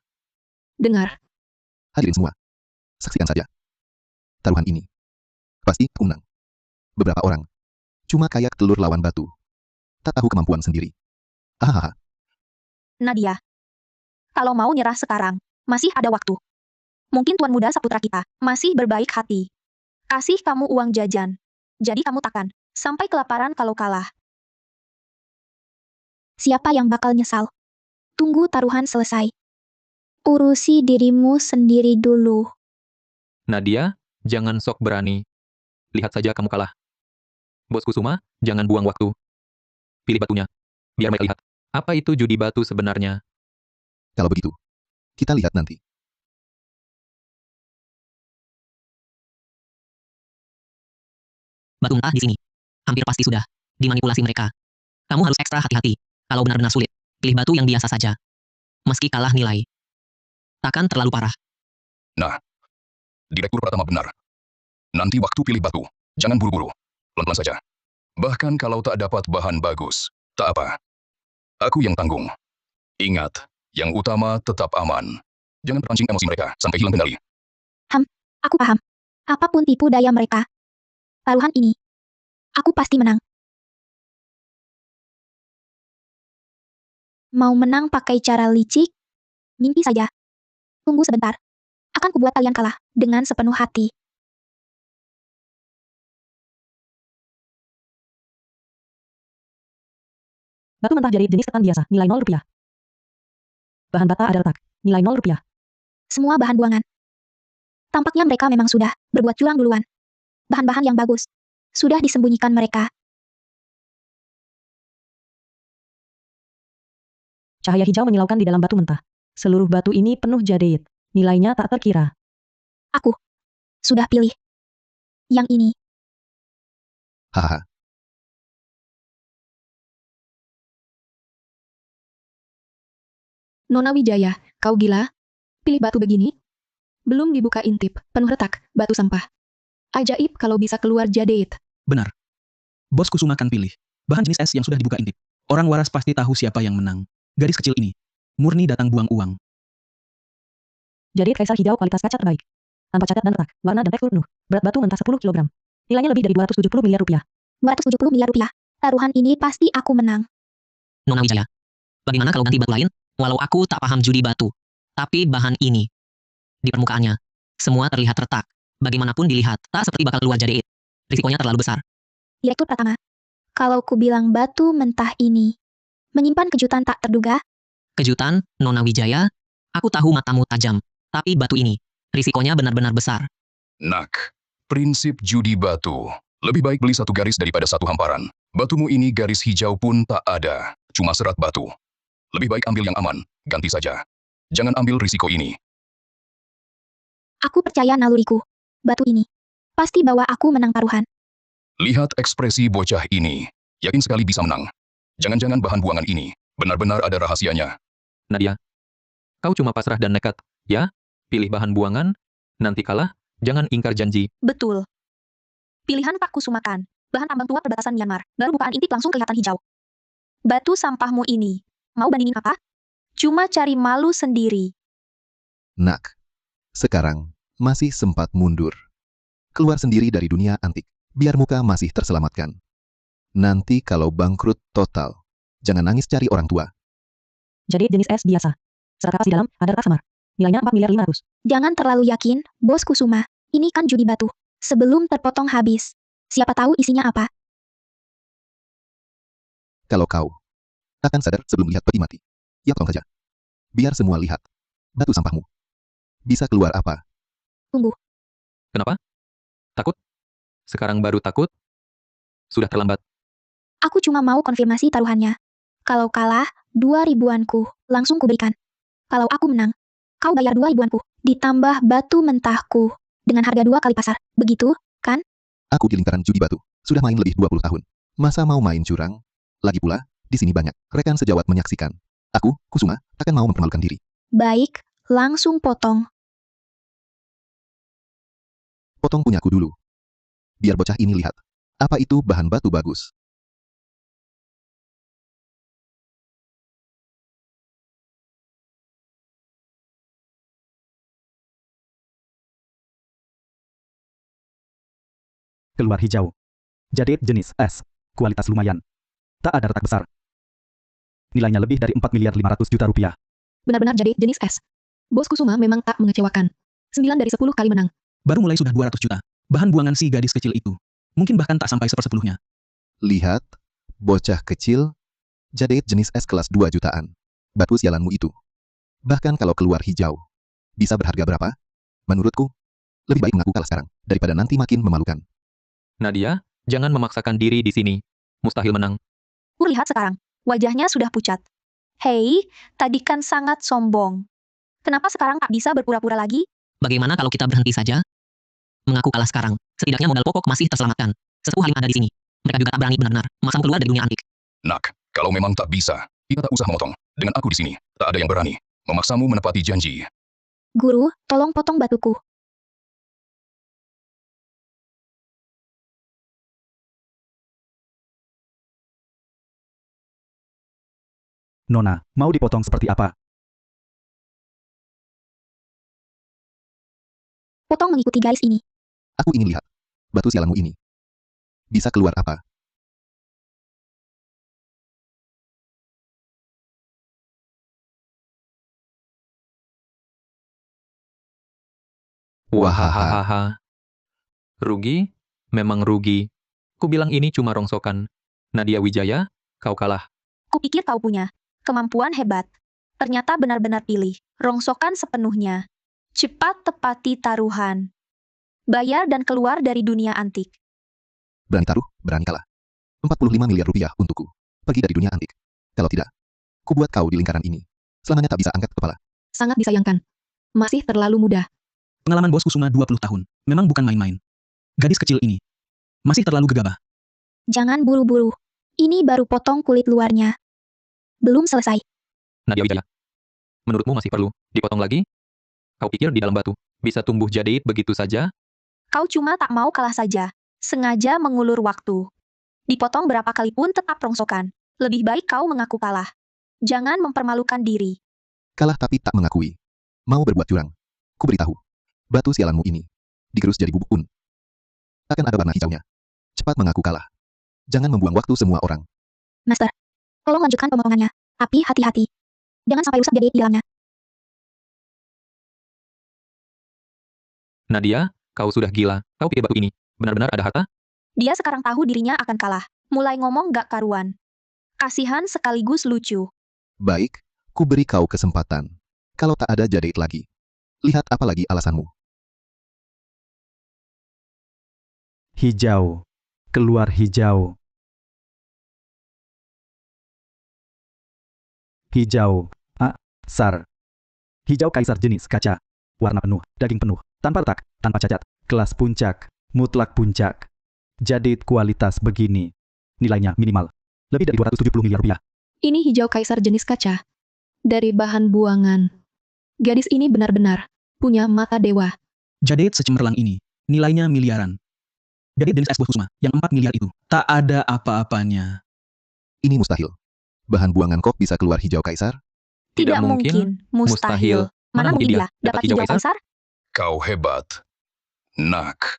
F: Hadirin semua. Saksikan saja. Taruhan ini. Pasti aku menang. Beberapa orang. Cuma kayak telur lawan batu. Tak tahu kemampuan sendiri. Hahaha.
G: Nadia. Kalau mau nyerah sekarang, masih ada waktu. Mungkin Tuan Muda Saputra kita masih berbaik hati. Kasih kamu uang jajan. Jadi kamu takkan sampai kelaparan kalau kalah.
A: Siapa yang bakal nyesal? Tunggu taruhan selesai. Urusi dirimu sendiri dulu.
C: Nadia, jangan sok berani. Lihat saja kamu kalah. Bos Kusuma, jangan buang waktu. Pilih batunya. Biar mereka lihat. Apa itu judi batu sebenarnya?
F: Kalau begitu, kita lihat nanti.
B: Batu entah di sini. Hampir pasti sudah dimanipulasi mereka. Kamu harus ekstra hati-hati. Kalau benar-benar sulit, pilih batu yang biasa saja. Meski kalah nilai, takkan terlalu parah.
I: Nah, Direktur Pratama benar. Nanti waktu pilih batu, jangan buru-buru. Pelan-pelan saja. Bahkan kalau tak dapat bahan bagus, tak apa. Aku yang tanggung. Ingat, yang utama tetap aman. Jangan terpancing emosi mereka sampai hilang kendali.
A: Aku paham. Apapun tipu daya mereka. Taruhan ini. Aku pasti menang. Mau menang pakai cara licik? Mimpi saja. Tunggu sebentar. Akan kubuat kalian kalah dengan sepenuh hati.
E: Batu mentah jari jenis ketan biasa, nilai 0 rupiah. Bahan bata ada retak, nilai 0 rupiah.
A: Semua bahan buangan. Tampaknya mereka memang sudah berbuat curang duluan. Bahan-bahan yang bagus. Sudah disembunyikan mereka.
E: Cahaya hijau menyilaukan di dalam batu mentah. Seluruh batu ini penuh jadeit. Nilainya tak terkira.
A: Aku sudah pilih. Yang ini.
F: Haha.
E: Nona Wijaya, kau gila? Pilih batu begini? Belum dibuka intip, penuh retak, batu sampah. Ajaib kalau bisa keluar jadeit.
J: Benar. Bos Kusuma kan pilih. Bahan jenis es yang sudah dibuka intip. Orang waras pasti tahu siapa yang menang. Gadis kecil ini. Murni datang buang uang.
E: Jadeit kaisar hijau kualitas kaca terbaik. Tanpa cacat dan retak, warna dan tekstur penuh. Berat batu mentah 10 kg. Nilainya lebih dari 270 miliar rupiah.
A: 270 miliar rupiah. Taruhan ini pasti aku menang.
B: Nona Wijaya, bagaimana kalau ganti batu lain? Walau aku tak paham judi batu, tapi bahan ini. Di permukaannya, semua terlihat retak. Bagaimanapun dilihat, tak seperti bakal keluar jadeit. Risikonya terlalu besar.
A: Direktur Pratama. Kalau ku bilang batu mentah ini menyimpan kejutan tak terduga,
B: Kejutan, Nona Wijaya, aku tahu matamu tajam, tapi batu ini, risikonya benar-benar besar.
I: Nak, prinsip judi batu. Lebih baik beli satu garis daripada satu hamparan. Batumu ini garis hijau pun tak ada. Cuma serat batu. Lebih baik ambil yang aman. Ganti saja. Jangan ambil risiko ini.
A: aku percaya naluriku. Batu ini pasti bawa aku menang taruhan.
I: Lihat ekspresi bocah ini. Yakin sekali bisa menang. Jangan-jangan bahan buangan ini benar-benar ada rahasianya.
C: Nadia, kau cuma pasrah dan nekat, ya? Pilih bahan buangan, nanti kalah, jangan ingkar janji.
G: Betul. Pilihan Pak Kusumakan. Bahan tambang tua perbatasan Myanmar. Baru bukaan intip langsung kelihatan hijau. Batu sampahmu ini. Mau bandingin apa? Cuma cari malu sendiri.
F: Nak, sekarang masih sempat mundur. Keluar sendiri dari dunia antik, biar muka masih terselamatkan. Nanti kalau bangkrut total, jangan nangis cari orang tua.
E: Jadeit jenis es biasa. Serat kapas di dalam, ada retak samar. Nilainya 4.500.000.
A: Jangan terlalu yakin, Bos Kusuma. Ini kan judi batu. Sebelum terpotong habis. Siapa tahu isinya apa?
F: Kalau kau akan sadar sebelum lihat peti mati, ya potong saja. Biar semua lihat. Batu sampahmu. Bisa keluar apa?
A: Tunggu.
C: Kenapa? Takut? Sekarang baru takut? Sudah terlambat.
A: Aku cuma mau konfirmasi taruhannya. Kalau kalah, 2.000-anku langsung kuberikan. Kalau aku menang, kau bayar 2.000-anku. Ditambah batu mentahku. Dengan harga 2 kali pasar. Begitu, kan?
F: Aku di lingkaran judi batu. Sudah main lebih 20 tahun. Masa mau main curang? Lagi pula, di sini banyak rekan sejawat menyaksikan. Aku, Kusuma, takkan mau mempermalukan diri.
A: Baik, langsung potong.
F: Potong punyaku dulu. Biar bocah ini lihat. Apa itu bahan batu bagus.
H: Keluar hijau. Jadeit jenis es. Kualitas lumayan. Tak ada retak besar. Nilainya lebih dari 4.500.000 rupiah.
E: Benar-benar jadeit jenis es. Bos Kusuma memang tak mengecewakan. 9 dari 10 kali menang.
J: Baru mulai sudah 200 juta. Bahan buangan si gadis kecil itu. Mungkin bahkan tak sampai 1/10-nya.
F: Lihat, bocah kecil, jadeit jenis es kelas 2 jutaan. Batu sialanmu itu. Bahkan kalau keluar hijau, bisa berharga berapa? Menurutku, lebih baik mengaku kalah sekarang, daripada nanti makin memalukan.
C: Nadia, jangan memaksakan diri di sini. Mustahil menang.
G: Lihat sekarang. Wajahnya sudah pucat. Hei, tadi kan sangat sombong. Kenapa sekarang tak bisa berpura-pura lagi?
B: Bagaimana kalau kita berhenti saja? Mengaku kalah sekarang. Setidaknya modal pokok masih terselamatkan. Sesepuh Halim ada di sini. Mereka juga tak berani benar-benar masang keluar dari dunia antik.
I: Nak, kalau memang tak bisa, kita tak usah memotong. Dengan aku di sini, tak ada yang berani memaksamu menepati janji.
A: Guru, tolong potong batuku.
H: Nona, mau dipotong seperti apa?
A: Potong mengikuti garis ini.
F: Aku ingin lihat. Batu sialanmu ini. Bisa keluar apa?
C: Wahahaha. Rugi? Memang rugi. Kubilang ini cuma rongsokan. Nadia Wijaya, kau kalah.
G: Kupikir kau punya kemampuan hebat. Ternyata benar-benar pilih. Rongsokan sepenuhnya. Cepat tepati taruhan. Bayar dan keluar dari dunia antik.
F: Berani taruh, berani kalah. 45 miliar rupiah untukku. Pergi dari dunia antik. Kalau tidak, ku buat kau di lingkaran ini. Selamanya tak bisa angkat kepala.
E: Sangat disayangkan. Masih terlalu muda.
J: Pengalaman Bos Kusuma 20 tahun. Memang bukan main-main. Gadis kecil ini masih terlalu gegabah.
A: Jangan buru-buru. Ini baru potong kulit luarnya. Belum selesai.
C: Nadia Wijaya. Menurutmu masih perlu dipotong lagi? Kau pikir di dalam batu bisa tumbuh jadeit begitu saja?
G: Kau cuma tak mau kalah saja. Sengaja mengulur waktu. Dipotong berapa kali pun tetap rongsokan. Lebih baik kau mengaku kalah. Jangan mempermalukan diri.
F: Kalah tapi tak mengakui. Mau berbuat curang. Ku beritahu. Batu sialanmu ini. Digerus jadi bubuk pun. Akan ada warna hijaunya. Cepat mengaku kalah. Jangan membuang waktu semua orang.
A: Master, tolong lanjutkan pemotongannya. Tapi hati-hati. Jangan sampai rusak jadeit di dalamnya.
C: Nadia, kau sudah gila. Kau pikir batu ini benar-benar ada harta?
G: Dia sekarang tahu dirinya akan kalah. Mulai ngomong gak karuan. Kasihan sekaligus lucu.
F: Baik, ku beri kau kesempatan. Kalau tak ada jadeit lagi. Lihat apa lagi alasanmu.
H: Hijau. Keluar hijau. Hijau. Sar. Hijau kaisar jenis kaca. Warna penuh, daging penuh, tanpa retak, tanpa cacat. Kelas puncak, mutlak puncak. Jadeit kualitas begini. Nilainya minimal Lebih dari 270 miliar rupiah.
E: Ini hijau kaisar jenis kaca. Dari bahan buangan. Gadis ini benar-benar punya mata dewa.
J: Jadeit secemerlang ini, nilainya miliaran. Jadeit jenis es buah kusuma, yang 4 miliar itu, tak ada apa-apanya.
F: Ini mustahil. Bahan buangan kok bisa keluar hijau kaisar?
G: Tidak mungkin. Mustahil. Mana mungkin dia dapat hijau kaisar?
I: Kau hebat. Nak.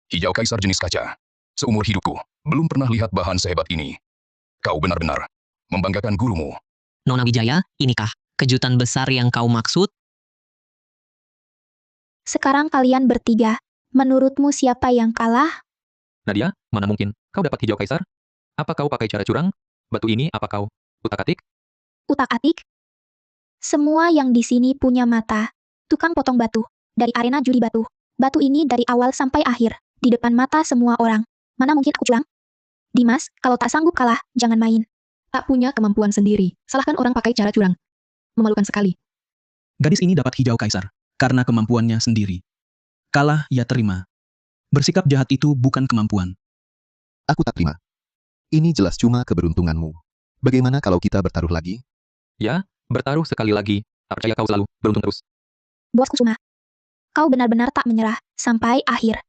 I: Hijau kaisar jenis kaca. Seumur hidupku, belum pernah lihat bahan sehebat ini. Kau benar-benar membanggakan gurumu.
B: Nona Wijaya, inikah kejutan besar yang kau maksud?
A: Sekarang kalian bertiga. Menurutmu siapa yang kalah?
C: Nadia, mana mungkin kau dapat hijau kaisar? Apa kau pakai cara curang? Batu ini apa kau utak-atik?
A: Utak-atik? Semua yang di sini punya mata. Tukang potong batu. Dari arena judi batu. Batu ini dari awal sampai akhir. Di depan mata semua orang. Mana mungkin aku curang? Dimas, kalau tak sanggup kalah, jangan main.
E: Tak punya kemampuan sendiri. Salahkan orang pakai cara curang. Memalukan sekali.
J: Gadis ini dapat hijau kaisar, karena kemampuannya sendiri. Kalah, ia terima. Bersikap jahat itu bukan kemampuan.
F: Aku tak terima. Ini jelas cuma keberuntunganmu. Bagaimana kalau kita bertaruh lagi?
C: Ya, bertaruh sekali lagi. Tak percaya kau selalu beruntung terus.
A: Bos Kusuma. Kau benar-benar tak menyerah, sampai akhir.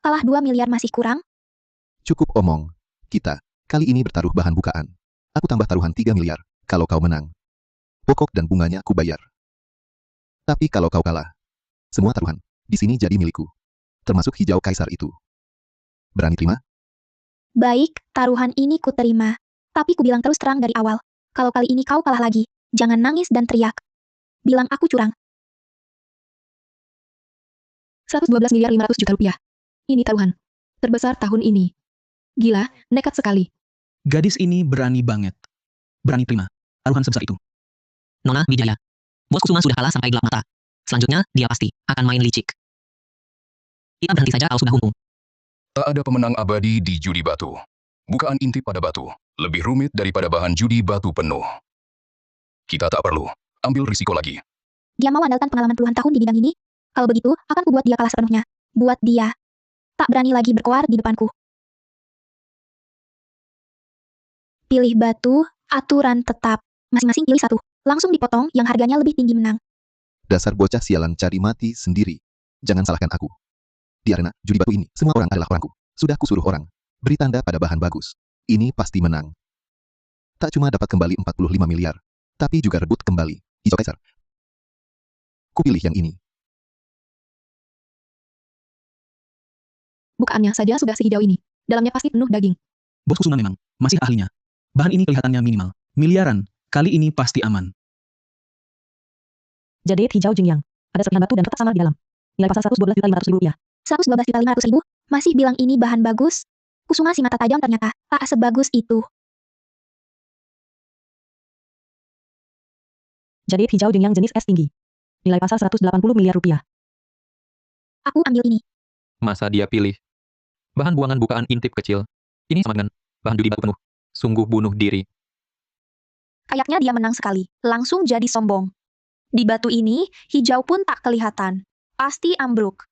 A: Kalah 2 miliar masih kurang?
F: Cukup omong. Kita, kali ini bertaruh bahan bukaan. Aku tambah taruhan 3 miliar, kalau kau menang. Pokok dan bunganya aku bayar. Tapi kalau kau kalah, semua taruhan, di sini jadi milikku. Termasuk hijau kaisar itu. Berani terima?
A: Baik, taruhan ini ku terima. Tapi ku bilang terus terang dari awal. Kalau kali ini kau kalah lagi, jangan nangis dan teriak. Bilang aku curang.
E: 112 miliar 500 juta rupiah. Ini taruhan terbesar tahun ini. Gila, nekat sekali.
J: Gadis ini berani banget. Berani terima taruhan sebesar itu.
B: Nona Wijaya. Bos Kusuma sudah kalah sampai gelap mata. Selanjutnya, dia pasti akan main licik. Kita berhenti saja kalau sudah untung.
I: Tak ada pemenang abadi di judi batu. Bukaan inti pada batu lebih rumit daripada bahan judi batu penuh. Kita tak perlu ambil risiko lagi.
A: Dia mau andalkan pengalaman puluhan tahun di bidang ini? Kalau begitu, akan ku buat dia kalah sepenuhnya. Buat dia. Tak berani lagi berkoar di depanku. Pilih batu, aturan tetap. Masing-masing pilih satu. Langsung dipotong yang harganya lebih tinggi menang.
F: Dasar bocah sialan cari mati sendiri. Jangan salahkan aku. Di arena judi batu ini, semua orang adalah orangku. Sudah kusuruh orang. Beri tanda pada bahan bagus. Ini pasti menang. Tak cuma dapat kembali 45 miliar, tapi juga rebut kembali hijau kaisar. Kupilih yang ini.
E: Bukaannya saja sudah sehijau ini. Dalamnya pasti penuh daging.
J: Bos Kusuma memang masih ahlinya. Bahan ini kelihatannya minimal. Miliaran. Kali ini pasti aman.
E: Jadeit hijau Jingyang. Ada serpihan batu dan retak samar di dalam. Nilai pasar 112.500.000 rupiah.
A: 112.500.000? Masih bilang ini bahan bagus? Kusuma si mata tajam ternyata tak sebagus itu.
E: Jadeit hijau Jingyang jenis es tinggi. Nilai pasar 180 miliar rupiah.
A: Aku ambil ini.
C: Masa dia pilih bahan buangan bukaan intip kecil? Ini sama dengan bahan judi batu penuh. Sungguh bunuh diri.
G: Kayaknya dia menang sekali. Langsung jadi sombong. Di batu ini, hijau pun tak kelihatan. Pasti ambruk.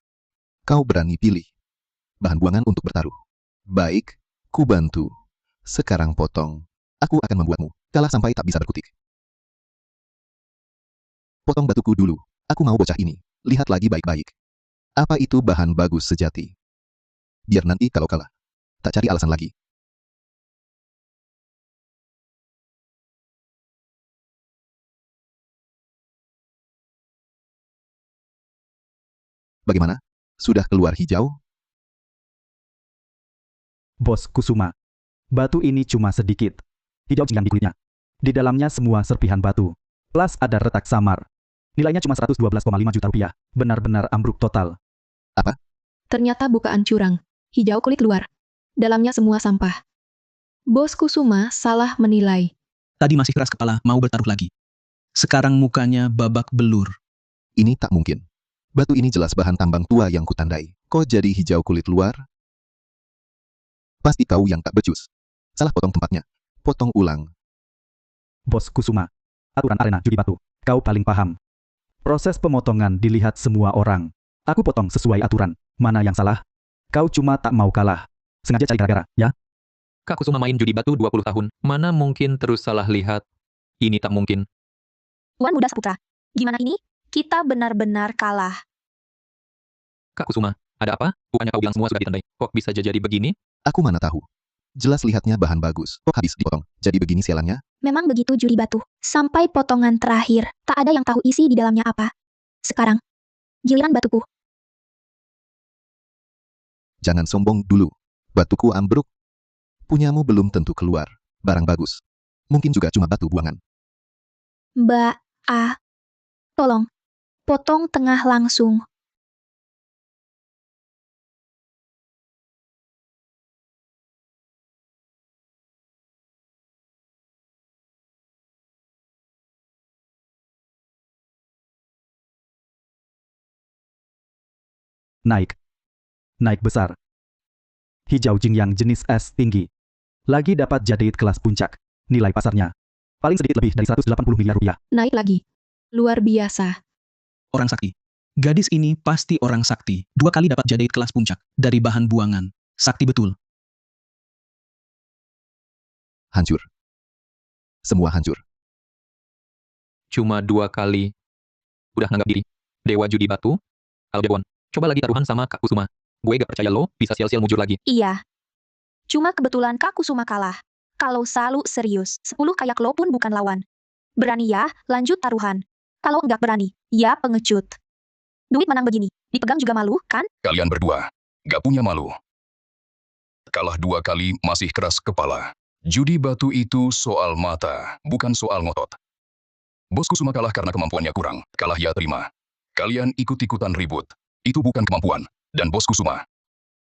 F: Kau berani pilih bahan buangan untuk bertaruh. Baik, ku bantu. Sekarang potong. Aku akan membuatmu kalah sampai tak bisa berkutik. Potong batuku dulu. Aku mau bocah ini. Lihat lagi baik-baik. Apa itu bahan bagus sejati? Biar nanti kalau kalah, tak cari alasan lagi. Bagaimana? Sudah keluar hijau?
H: Bos Kusuma. Batu ini cuma sedikit. Hijau Jingyang di kulitnya. Di dalamnya semua serpihan batu. Plus ada retak samar. Nilainya cuma 112,5 juta rupiah. Benar-benar ambruk total.
F: Apa?
E: Ternyata bukaan curang. Hijau kulit luar. Dalamnya semua sampah. Bos Kusuma salah menilai.
J: Tadi masih keras kepala mau bertaruh lagi. Sekarang mukanya babak belur.
F: Ini tak mungkin. Batu ini jelas bahan tambang tua yang kutandai. Kok jadi hijau kulit luar? Pasti kau yang tak becus. Salah potong tempatnya. Potong ulang.
H: Bos Kusuma. Aturan arena judi batu. Kau paling paham. Proses pemotongan dilihat semua orang. Aku potong sesuai aturan. Mana yang salah? Kau cuma tak mau kalah. Sengaja cari gara-gara, ya?
C: Kak Kusuma main judi batu 20 tahun. Mana mungkin terus salah lihat? Ini tak mungkin.
G: Tuan Muda Saputra, gimana ini? Kita benar-benar kalah.
C: Kak Kusuma, ada apa? Bukannya kau bilang semua sudah ditandai. Kok bisa jadi begini?
F: Aku mana tahu. Jelas lihatnya bahan bagus. Kok habis dipotong? Jadi begini sialannya?
A: Memang begitu judi batu. Sampai potongan terakhir, tak ada yang tahu isi di dalamnya apa. Sekarang, giliran batuku.
F: Jangan sombong dulu. Batuku ambruk. Punyamu belum tentu keluar. Barang bagus. Mungkin juga cuma batu buangan.
A: Mbak A. Tolong, potong tengah langsung.
H: Naik. Naik besar. Hijau Jingyang jenis es tinggi. Lagi dapat jadeit kelas puncak. Nilai pasarnya paling sedikit lebih dari 180 miliar rupiah.
E: Naik lagi. Luar biasa.
J: Orang sakti. Gadis ini pasti orang sakti. 2 kali dapat jadeit kelas puncak. Dari bahan buangan. Sakti betul.
F: Hancur. Semua hancur.
C: Cuma 2 kali. Udah nanggap diri. Dewa judi batu? Kalau jagoan, coba lagi taruhan sama Kak Kusuma. Gue gak percaya lo bisa sial-sial mujur lagi.
G: Iya. Cuma kebetulan Kak Kusuma kalah. Kalau selalu serius, 10 kayak lo pun bukan lawan. Berani ya, lanjut taruhan. Kalau nggak berani, ya pengecut. Duit menang begini, dipegang juga malu, kan?
I: Kalian berdua, gak punya malu. Kalah 2 kali masih keras kepala. Judi batu itu soal mata, bukan soal ngotot. Bosku Kusuma kalah karena kemampuannya kurang. Kalah ya terima. Kalian ikut-ikutan ribut. Itu bukan kemampuan. Dan Bosku Kusuma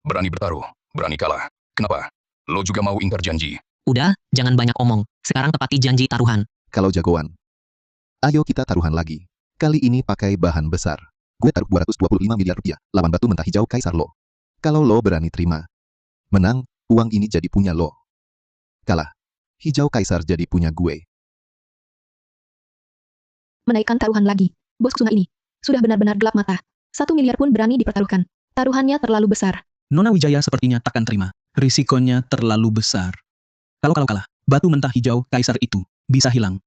I: berani bertaruh, berani kalah. Kenapa? Lo juga mau ingkar janji.
B: Udah, jangan banyak omong. Sekarang tepati janji taruhan.
F: Kalau jagoan. Ayo kita taruhan lagi. Kali ini pakai bahan besar. Gue taruh 225 miliar rupiah. Lawan batu mentah hijau kaisar lo. Kalau lo berani terima. Menang, uang ini jadi punya lo. Kalah. Hijau kaisar jadi punya gue.
E: Menaikkan taruhan lagi. Bos Kusuma ini sudah benar-benar gelap mata. 1 miliar pun berani dipertaruhkan. Taruhannya terlalu besar.
J: Nona Wijaya sepertinya takkan terima. Risikonya terlalu besar. Kalau kalah, batu mentah hijau kaisar itu bisa hilang.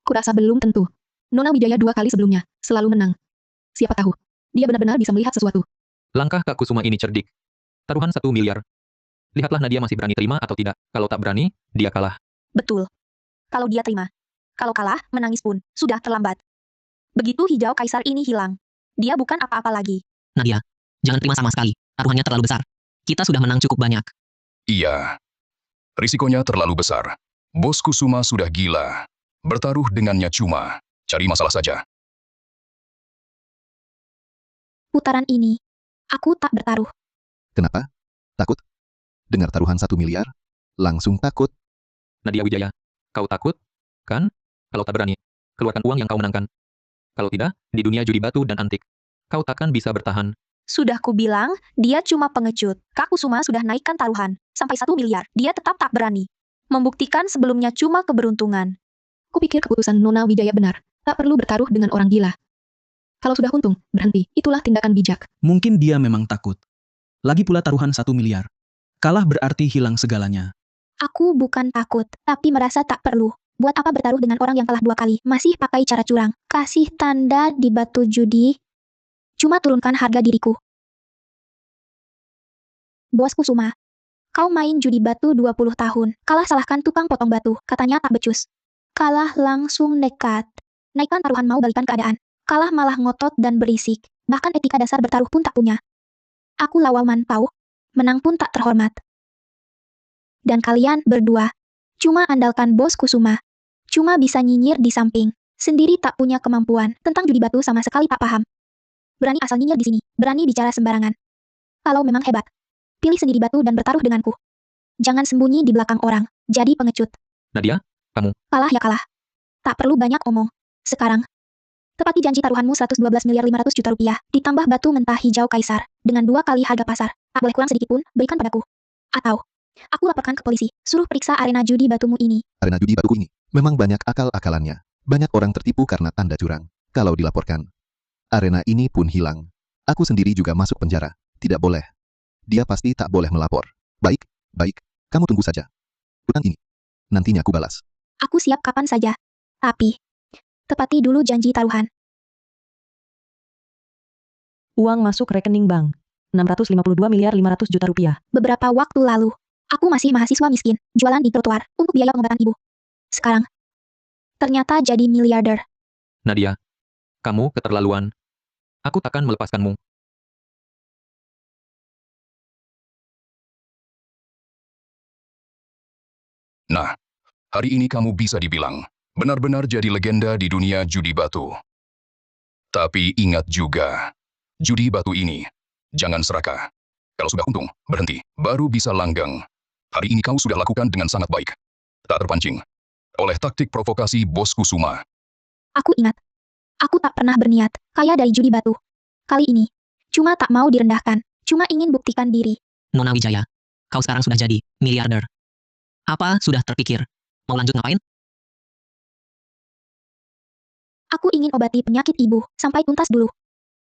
E: Kurasa belum tentu. Nona Wijaya 2 kali sebelumnya selalu menang. Siapa tahu, dia benar-benar bisa melihat sesuatu.
C: Langkah Kak Kusuma ini cerdik. Taruhan 1 miliar. Lihatlah Nadia masih berani terima atau tidak. Kalau tak berani, dia kalah.
G: Betul. Kalau dia terima. Kalau kalah, menangis pun, sudah terlambat. Begitu hijau kaisar ini hilang. Dia bukan apa-apa lagi.
B: Nadia, jangan terima sama sekali. Taruhannya terlalu besar. Kita sudah menang cukup banyak.
I: Iya. Risikonya terlalu besar. Bos Kusuma sudah gila. Bertaruh dengannya cuma cari masalah saja.
A: Putaran ini, aku tak bertaruh.
F: Kenapa? Takut? Dengar taruhan 1 miliar? Langsung takut?
C: Nadia Wijaya, kau takut? Kan? Kalau tak berani, keluarkan uang yang kau menangkan. Kalau tidak, di dunia judi batu dan antik, kau takkan bisa bertahan.
G: Sudah kubilang, dia cuma pengecut. Kak Kusuma sudah naikkan taruhan. Sampai 1 miliar. Dia tetap tak berani. Membuktikan sebelumnya cuma keberuntungan.
E: Kupikir keputusan Nona Wijaya benar. Tak perlu bertaruh dengan orang gila. Kalau sudah untung, berhenti. Itulah tindakan bijak.
J: Mungkin dia memang takut. Lagi pula taruhan 1 miliar. Kalah berarti hilang segalanya.
A: Aku bukan takut, tapi merasa tak perlu. Buat apa bertaruh dengan orang yang kalah 2 kali, masih pakai cara curang. Kasih tanda di batu judi. Cuma turunkan harga diriku. Bos Kusuma, kau main judi batu 20 tahun. Kalah salahkan tukang potong batu, katanya tak becus. Kalah langsung nekat. Naikkan taruhan mau balikan keadaan. Kalah malah ngotot dan berisik. Bahkan etika dasar bertaruh pun tak punya. Aku lawaman tahu. Menang pun tak terhormat. Dan kalian berdua, cuma andalkan Bos Kusuma. Cuma bisa nyinyir di samping. Sendiri tak punya kemampuan. Tentang judi batu sama sekali tak paham. Berani asal nyinyir di sini. Berani bicara sembarangan. Kalau memang hebat, pilih sendiri batu dan bertaruh denganku. Jangan sembunyi di belakang orang. Jadi pengecut.
C: Nadia, kamu.
A: Kalah ya kalah. Tak perlu banyak omong. Sekarang, tepati janji taruhanmu 112 miliar 500 juta rupiah, ditambah batu mentah hijau kaisar, dengan 2 kali harga pasar. Tak boleh kurang sedikit pun, berikan padaku. Atau, aku laporkan ke polisi, suruh periksa arena judi batumu ini.
F: Arena judi batuku ini memang banyak akal-akalannya. Banyak orang tertipu karena tanda curang. Kalau dilaporkan, arena ini pun hilang. Aku sendiri juga masuk penjara. Tidak boleh. Dia pasti tak boleh melapor. Baik, baik. Kamu tunggu saja. Utang ini. Nantinya aku balas.
A: Aku siap kapan saja. Tapi, tepati dulu janji taruhan.
E: Uang masuk rekening bank. 652 miliar 500 juta rupiah.
A: Beberapa waktu lalu, aku masih mahasiswa miskin, jualan di trotoar untuk biaya pengobatan ibu. Sekarang, ternyata jadi miliarder.
C: Nadia, kamu keterlaluan. Aku takkan melepaskanmu.
I: Nah, hari ini kamu bisa dibilang benar-benar jadi legenda di dunia judi batu. Tapi ingat juga, judi batu ini, jangan serakah. Kalau sudah untung, berhenti, baru bisa langgeng. Hari ini kau sudah lakukan dengan sangat baik. Tak terpancing oleh taktik provokasi Bos Kusuma.
A: Aku ingat. Aku tak pernah berniat kaya dari judi batu. Kali ini, cuma tak mau direndahkan, cuma ingin buktikan diri.
B: Nona Wijaya, kau sekarang sudah jadi miliarder. Apa sudah terpikir? Mau lanjut ngapain?
A: Aku ingin obati penyakit ibu sampai tuntas dulu.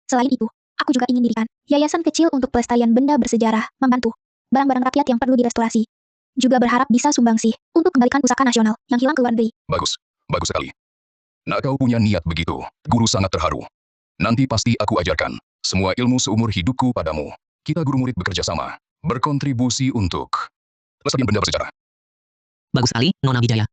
A: Selain itu, aku juga ingin dirikan yayasan kecil untuk pelestarian benda bersejarah, membantu barang-barang rakyat yang perlu direstorasi. Juga berharap bisa sumbangsih untuk kembalikan pusaka nasional yang hilang ke luar negeri.
I: Bagus, bagus sekali. Nak kau punya niat begitu, guru sangat terharu. Nanti pasti aku ajarkan semua ilmu seumur hidupku padamu. Kita guru murid bekerja sama, berkontribusi untuk pelestarian benda bersejarah.
B: Bagus sekali, Nona Wijaya.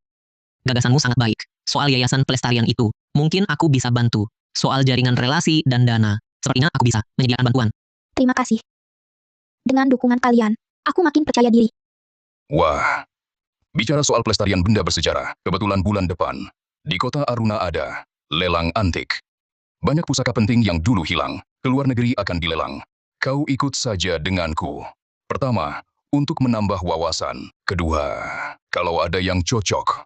B: Gagasanmu sangat baik. Soal yayasan pelestarian itu, mungkin aku bisa bantu. Soal jaringan relasi dan dana, sepertinya aku bisa menyediakan bantuan.
A: Terima kasih. Dengan dukungan kalian, aku makin percaya diri.
I: Wah, bicara soal pelestarian benda bersejarah, kebetulan bulan depan, di kota Aruna ada lelang antik. Banyak pusaka penting yang dulu hilang, ke luar negeri akan dilelang. Kau ikut saja denganku. Pertama, untuk menambah wawasan. Kedua, kalau ada yang cocok,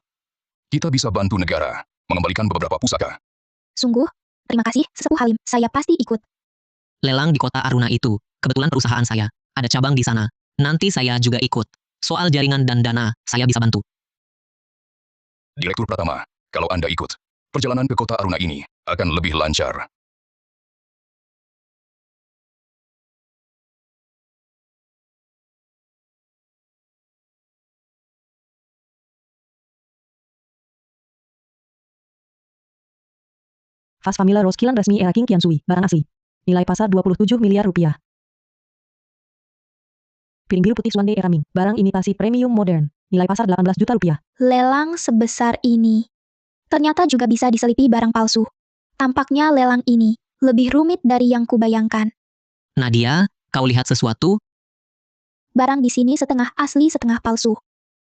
I: kita bisa bantu negara mengembalikan beberapa pusaka.
A: Sungguh, terima kasih, Sesepuh Halim. Saya pasti ikut.
B: Lelang di kota Aruna itu, kebetulan perusahaan saya, ada cabang di sana. Nanti saya juga ikut. Soal jaringan dan dana, saya bisa bantu.
I: Direktur Pratama, kalau Anda ikut, perjalanan ke kota Aruna ini akan lebih lancar.
E: Fast Famila Roskilan resmi era King Qiansui, barang asli. Nilai pasar 27 miliar rupiah. Piring biru putih Swande era Ming, barang imitasi premium modern. Nilai pasar 18 juta rupiah.
A: Lelang sebesar ini. Ternyata juga bisa diselipi barang palsu. Tampaknya lelang ini lebih rumit dari yang kubayangkan.
B: Nadia, kau lihat sesuatu?
A: Barang di sini setengah asli setengah palsu.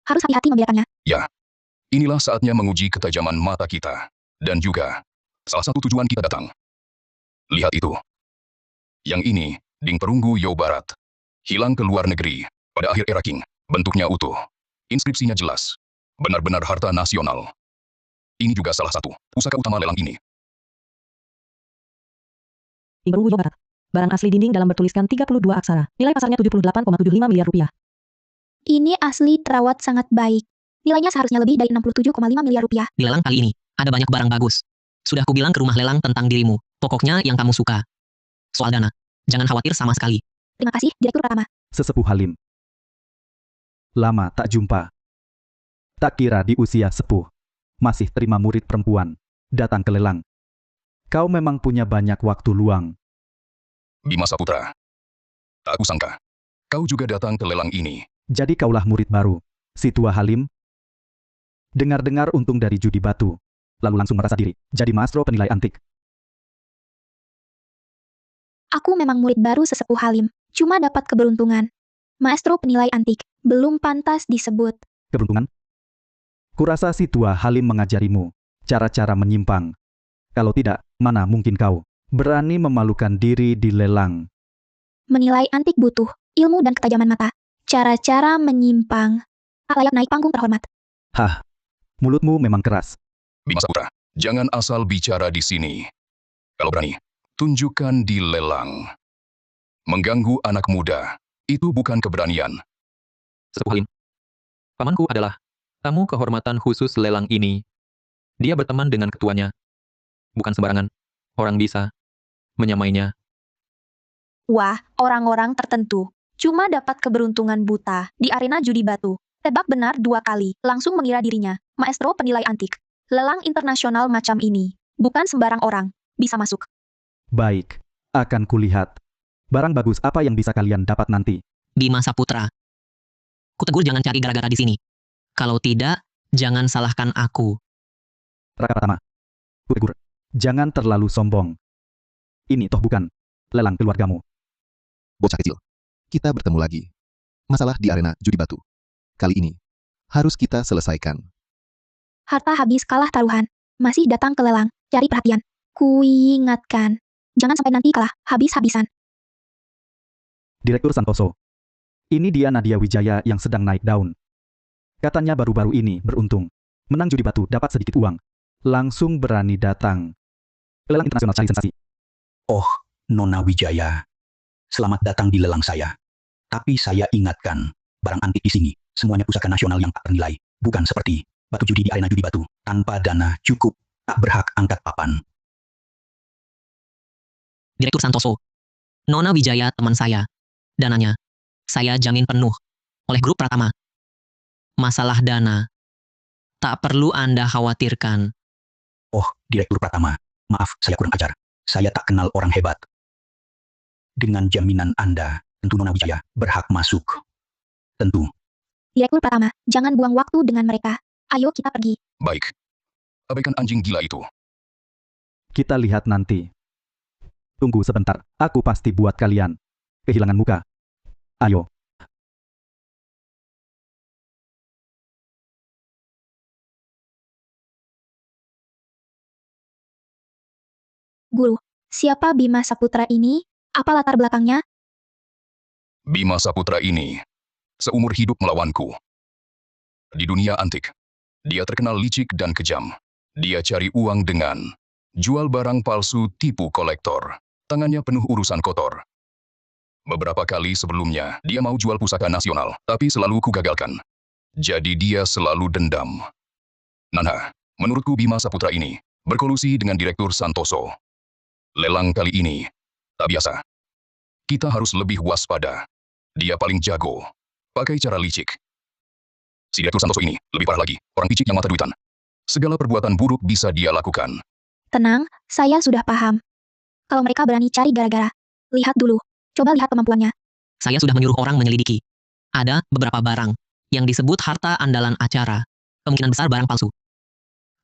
A: Harus hati-hati membedakannya.
I: Ya, inilah saatnya menguji ketajaman mata kita. Dan juga, salah satu tujuan kita datang. Lihat itu. Yang ini, Ding Perunggu Yo Barat. Hilang ke luar negeri, pada akhir era King. Bentuknya utuh. Inskripsinya jelas. Benar-benar harta nasional. Ini juga salah satu pusaka utama lelang ini.
E: Ding Perunggu Jawa Barat. Barang asli dinding dalam bertuliskan 32 aksara. Nilai pasarnya 78,75 miliar rupiah.
A: Ini asli terawat sangat baik. Nilainya seharusnya lebih dari 67,5 miliar rupiah.
B: Di lelang kali ini, ada banyak barang bagus. Sudah kubilang ke rumah lelang tentang dirimu. Pokoknya yang kamu suka. Soal dana, jangan khawatir sama sekali.
A: Terima kasih, Direktur Pratama.
H: Sesepuh Halim. Lama tak jumpa. Tak kira di usia sepuh, masih terima murid perempuan, datang ke lelang. Kau memang punya banyak waktu luang.
I: Bima Saputra. Tak kusangka, kau juga datang ke lelang ini.
H: Jadi kaulah murid baru, si tua Halim. Dengar-dengar untung dari judi batu, lalu langsung merasa diri, jadi maestro penilai antik.
A: Aku memang murid baru Sesepuh Halim. Cuma dapat keberuntungan. Maestro penilai antik. Belum pantas disebut.
H: Keberuntungan? Kurasa si tua Halim mengajarimu cara-cara menyimpang. Kalau tidak, mana mungkin kau berani memalukan diri di lelang.
A: Menilai antik butuh ilmu dan ketajaman mata. Cara-cara menyimpang. Tak layak naik panggung terhormat.
H: Hah, mulutmu memang keras.
I: Bima Saputra, jangan asal bicara di sini. Kalau berani, tunjukkan di lelang. Mengganggu anak muda, itu bukan keberanian.
C: Sesepuh Halim. Pamanku adalah tamu kehormatan khusus lelang ini. Dia berteman dengan ketuanya. Bukan sembarangan orang bisa menyamainya.
G: Wah, orang-orang tertentu cuma dapat keberuntungan buta di arena judi batu. Tebak benar 2 kali, langsung mengira dirinya maestro penilai antik. Lelang internasional macam ini, bukan sembarang orang bisa masuk.
H: Baik, akan kulihat. Barang bagus apa yang bisa kalian dapat nanti.
B: Bima Saputra. Kutegur jangan cari gara-gara di sini. Kalau tidak, jangan salahkan aku.
H: Raka Pratama. Kutegur. Jangan terlalu sombong. Ini toh bukan lelang keluargamu.
F: Bocah kecil. Kita bertemu lagi. Masalah di arena judi batu. Kali ini, harus kita selesaikan.
A: Harta habis kalah taruhan. Masih datang ke lelang, cari perhatian. Kuingatkan. Jangan sampai nanti kalah, habis-habisan.
H: Direktur Santoso. Ini dia Nadia Wijaya yang sedang naik daun. Katanya baru-baru ini beruntung. Menang judi batu dapat sedikit uang. Langsung berani datang. Lelang internasional cari sensasi.
K: Oh, Nona Wijaya. Selamat datang di lelang saya. Tapi saya ingatkan, barang antik di sini, semuanya pusaka nasional yang tak ternilai. Bukan seperti batu judi di arena judi batu. Tanpa dana cukup, tak berhak angkat papan.
B: Direktur Santoso. Nona Wijaya teman saya. Dananya, saya jamin penuh. Oleh grup Pratama. Masalah dana. Tak perlu Anda khawatirkan.
K: Oh, Direktur Pratama. Maaf, saya kurang ajar. Saya tak kenal orang hebat. Dengan jaminan Anda, tentu Nona Wijaya berhak masuk. Tentu.
A: Direktur Pratama, jangan buang waktu dengan mereka. Ayo kita pergi.
I: Baik. Abaikan anjing gila itu.
H: Kita lihat nanti. Tunggu sebentar, aku pasti buat kalian kehilangan muka. Ayo.
A: Guru, siapa Bima Saputra ini? Apa latar belakangnya?
I: Bima Saputra ini seumur hidup melawanku. Di dunia antik, dia terkenal licik dan kejam. Dia cari uang dengan jual barang palsu tipu kolektor. Tangannya penuh urusan kotor. Beberapa kali sebelumnya, dia mau jual pusaka nasional, tapi selalu kugagalkan. Jadi dia selalu dendam. Nana, menurutku Bima Saputra ini berkolusi dengan Direktur Santoso. Lelang kali ini tak biasa. Kita harus lebih waspada. Dia paling jago. Pakai cara licik. Si Direktur Santoso ini lebih parah lagi, orang picik yang mata duitan. Segala perbuatan buruk bisa dia lakukan.
A: Tenang, saya sudah paham. Kalau mereka berani cari gara-gara, lihat dulu. Coba lihat kemampuannya.
B: Saya sudah menyuruh orang menyelidiki. Ada beberapa barang yang disebut harta andalan acara. Kemungkinan besar barang palsu.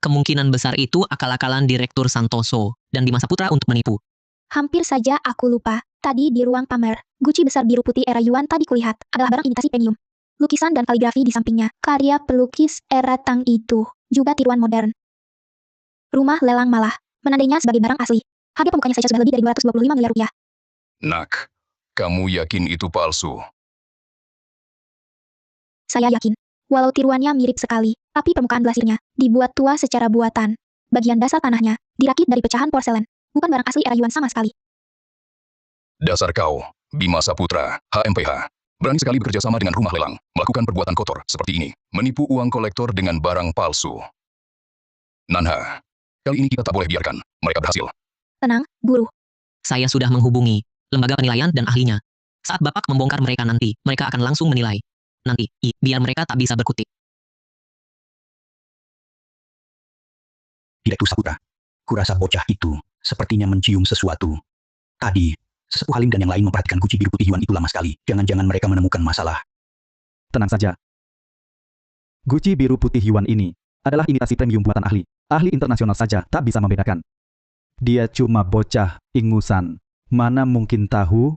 B: Kemungkinan besar itu akal-akalan Direktur Santoso dan Bima Saputra untuk menipu.
A: Hampir saja aku lupa. Tadi di ruang pamer, guci besar biru putih era Yuan tadi kulihat adalah barang imitasi premium. Lukisan dan kaligrafi di sampingnya, karya pelukis era Tang itu, juga tiruan modern. Rumah lelang malah menandainya sebagai barang asli. Harga pembukanya saja sudah lebih dari 225 miliar rupiah.
I: Nak, kamu yakin itu palsu?
A: Saya yakin. Walau tiruannya mirip sekali, tapi permukaan glasirnya dibuat tua secara buatan. Bagian dasar tanahnya dirakit dari pecahan porselen. Bukan barang asli era Yuan sama sekali.
I: Dasar kau, Bima Saputra, HMPH. Berani sekali bekerja sama dengan rumah lelang, melakukan perbuatan kotor seperti ini, menipu uang kolektor dengan barang palsu. Nanha, kali ini kita tak boleh biarkan mereka berhasil.
A: Tenang, guru.
B: Saya sudah menghubungi lembaga penilaian dan ahlinya. Saat Bapak membongkar mereka nanti, mereka akan langsung menilai. Nanti, biar mereka tak bisa berkutik.
K: Direktur Saputra. Kurasa bocah itu sepertinya mencium sesuatu. Tadi, Sesepuh Halim dan yang lain memperhatikan guci biru putih Yuan itu lama sekali. Jangan-jangan mereka menemukan masalah.
H: Tenang saja. Guci biru putih Yuan ini adalah imitasi premium buatan ahli. Ahli internasional saja tak bisa membedakan. Dia cuma bocah ingusan. Mana mungkin tahu?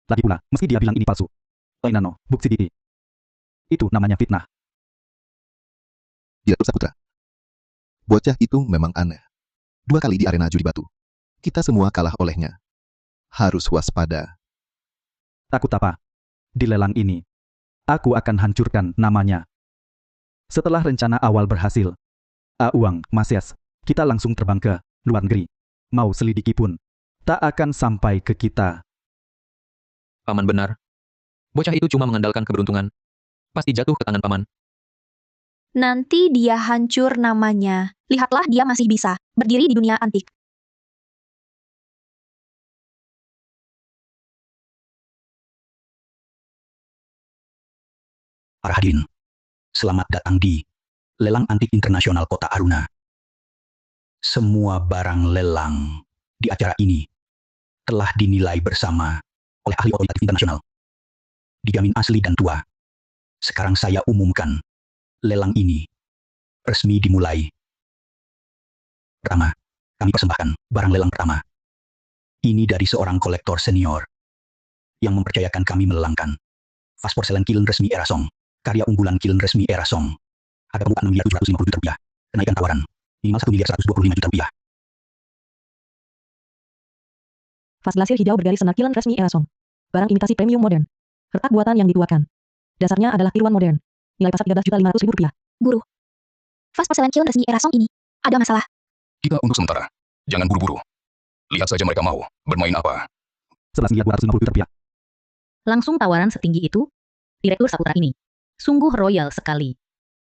H: Lagi pula, meski dia bilang ini palsu. Nano, bukti diri. Itu namanya fitnah.
F: Direktur Saputra. Bocah itu memang aneh. 2 kali di arena judi batu. Kita semua kalah olehnya. Harus waspada.
H: Takut apa? Di lelang ini, aku akan hancurkan namanya. Setelah rencana awal berhasil, uang, Masias, kita langsung terbang ke luar negeri. Mau selidiki pun, tak akan sampai ke kita.
C: Paman benar. Bocah itu cuma mengandalkan keberuntungan. Pasti jatuh ke tangan paman.
G: Nanti dia hancur namanya. Lihatlah dia masih bisa berdiri di dunia antik.
K: Para hadirin, selamat datang di Lelang Antik Internasional Kota Aruna. Semua barang lelang di acara ini telah dinilai bersama oleh ahli otoritatif internasional. Dijamin asli dan tua. Sekarang saya umumkan, lelang ini resmi dimulai. Pertama, kami persembahkan barang lelang pertama. Ini dari seorang kolektor senior yang mempercayakan kami melelangkan vas porselen kiln resmi era Song, karya unggulan kiln resmi era Song. Harga pembukaan 6.750 juta rupiah. Kenaikan tawaran minimal 1.125 juta rupiah.
E: Vas glasir hijau bergaris senar kiln resmi era Song. Barang imitasi premium modern. Retak buatan yang dituakan. Dasarnya adalah tiruan modern. Nilai pasar 13.500.000 rupiah.
A: Guru. Vas porselen kiln resmi era Song ini ada masalah.
I: Kita untuk sementara. Jangan buru-buru. Lihat saja mereka mau bermain apa.
H: 11.250 juta rupiah.
L: Langsung tawaran setinggi itu? Direktur Saputra ini. Sungguh royal sekali.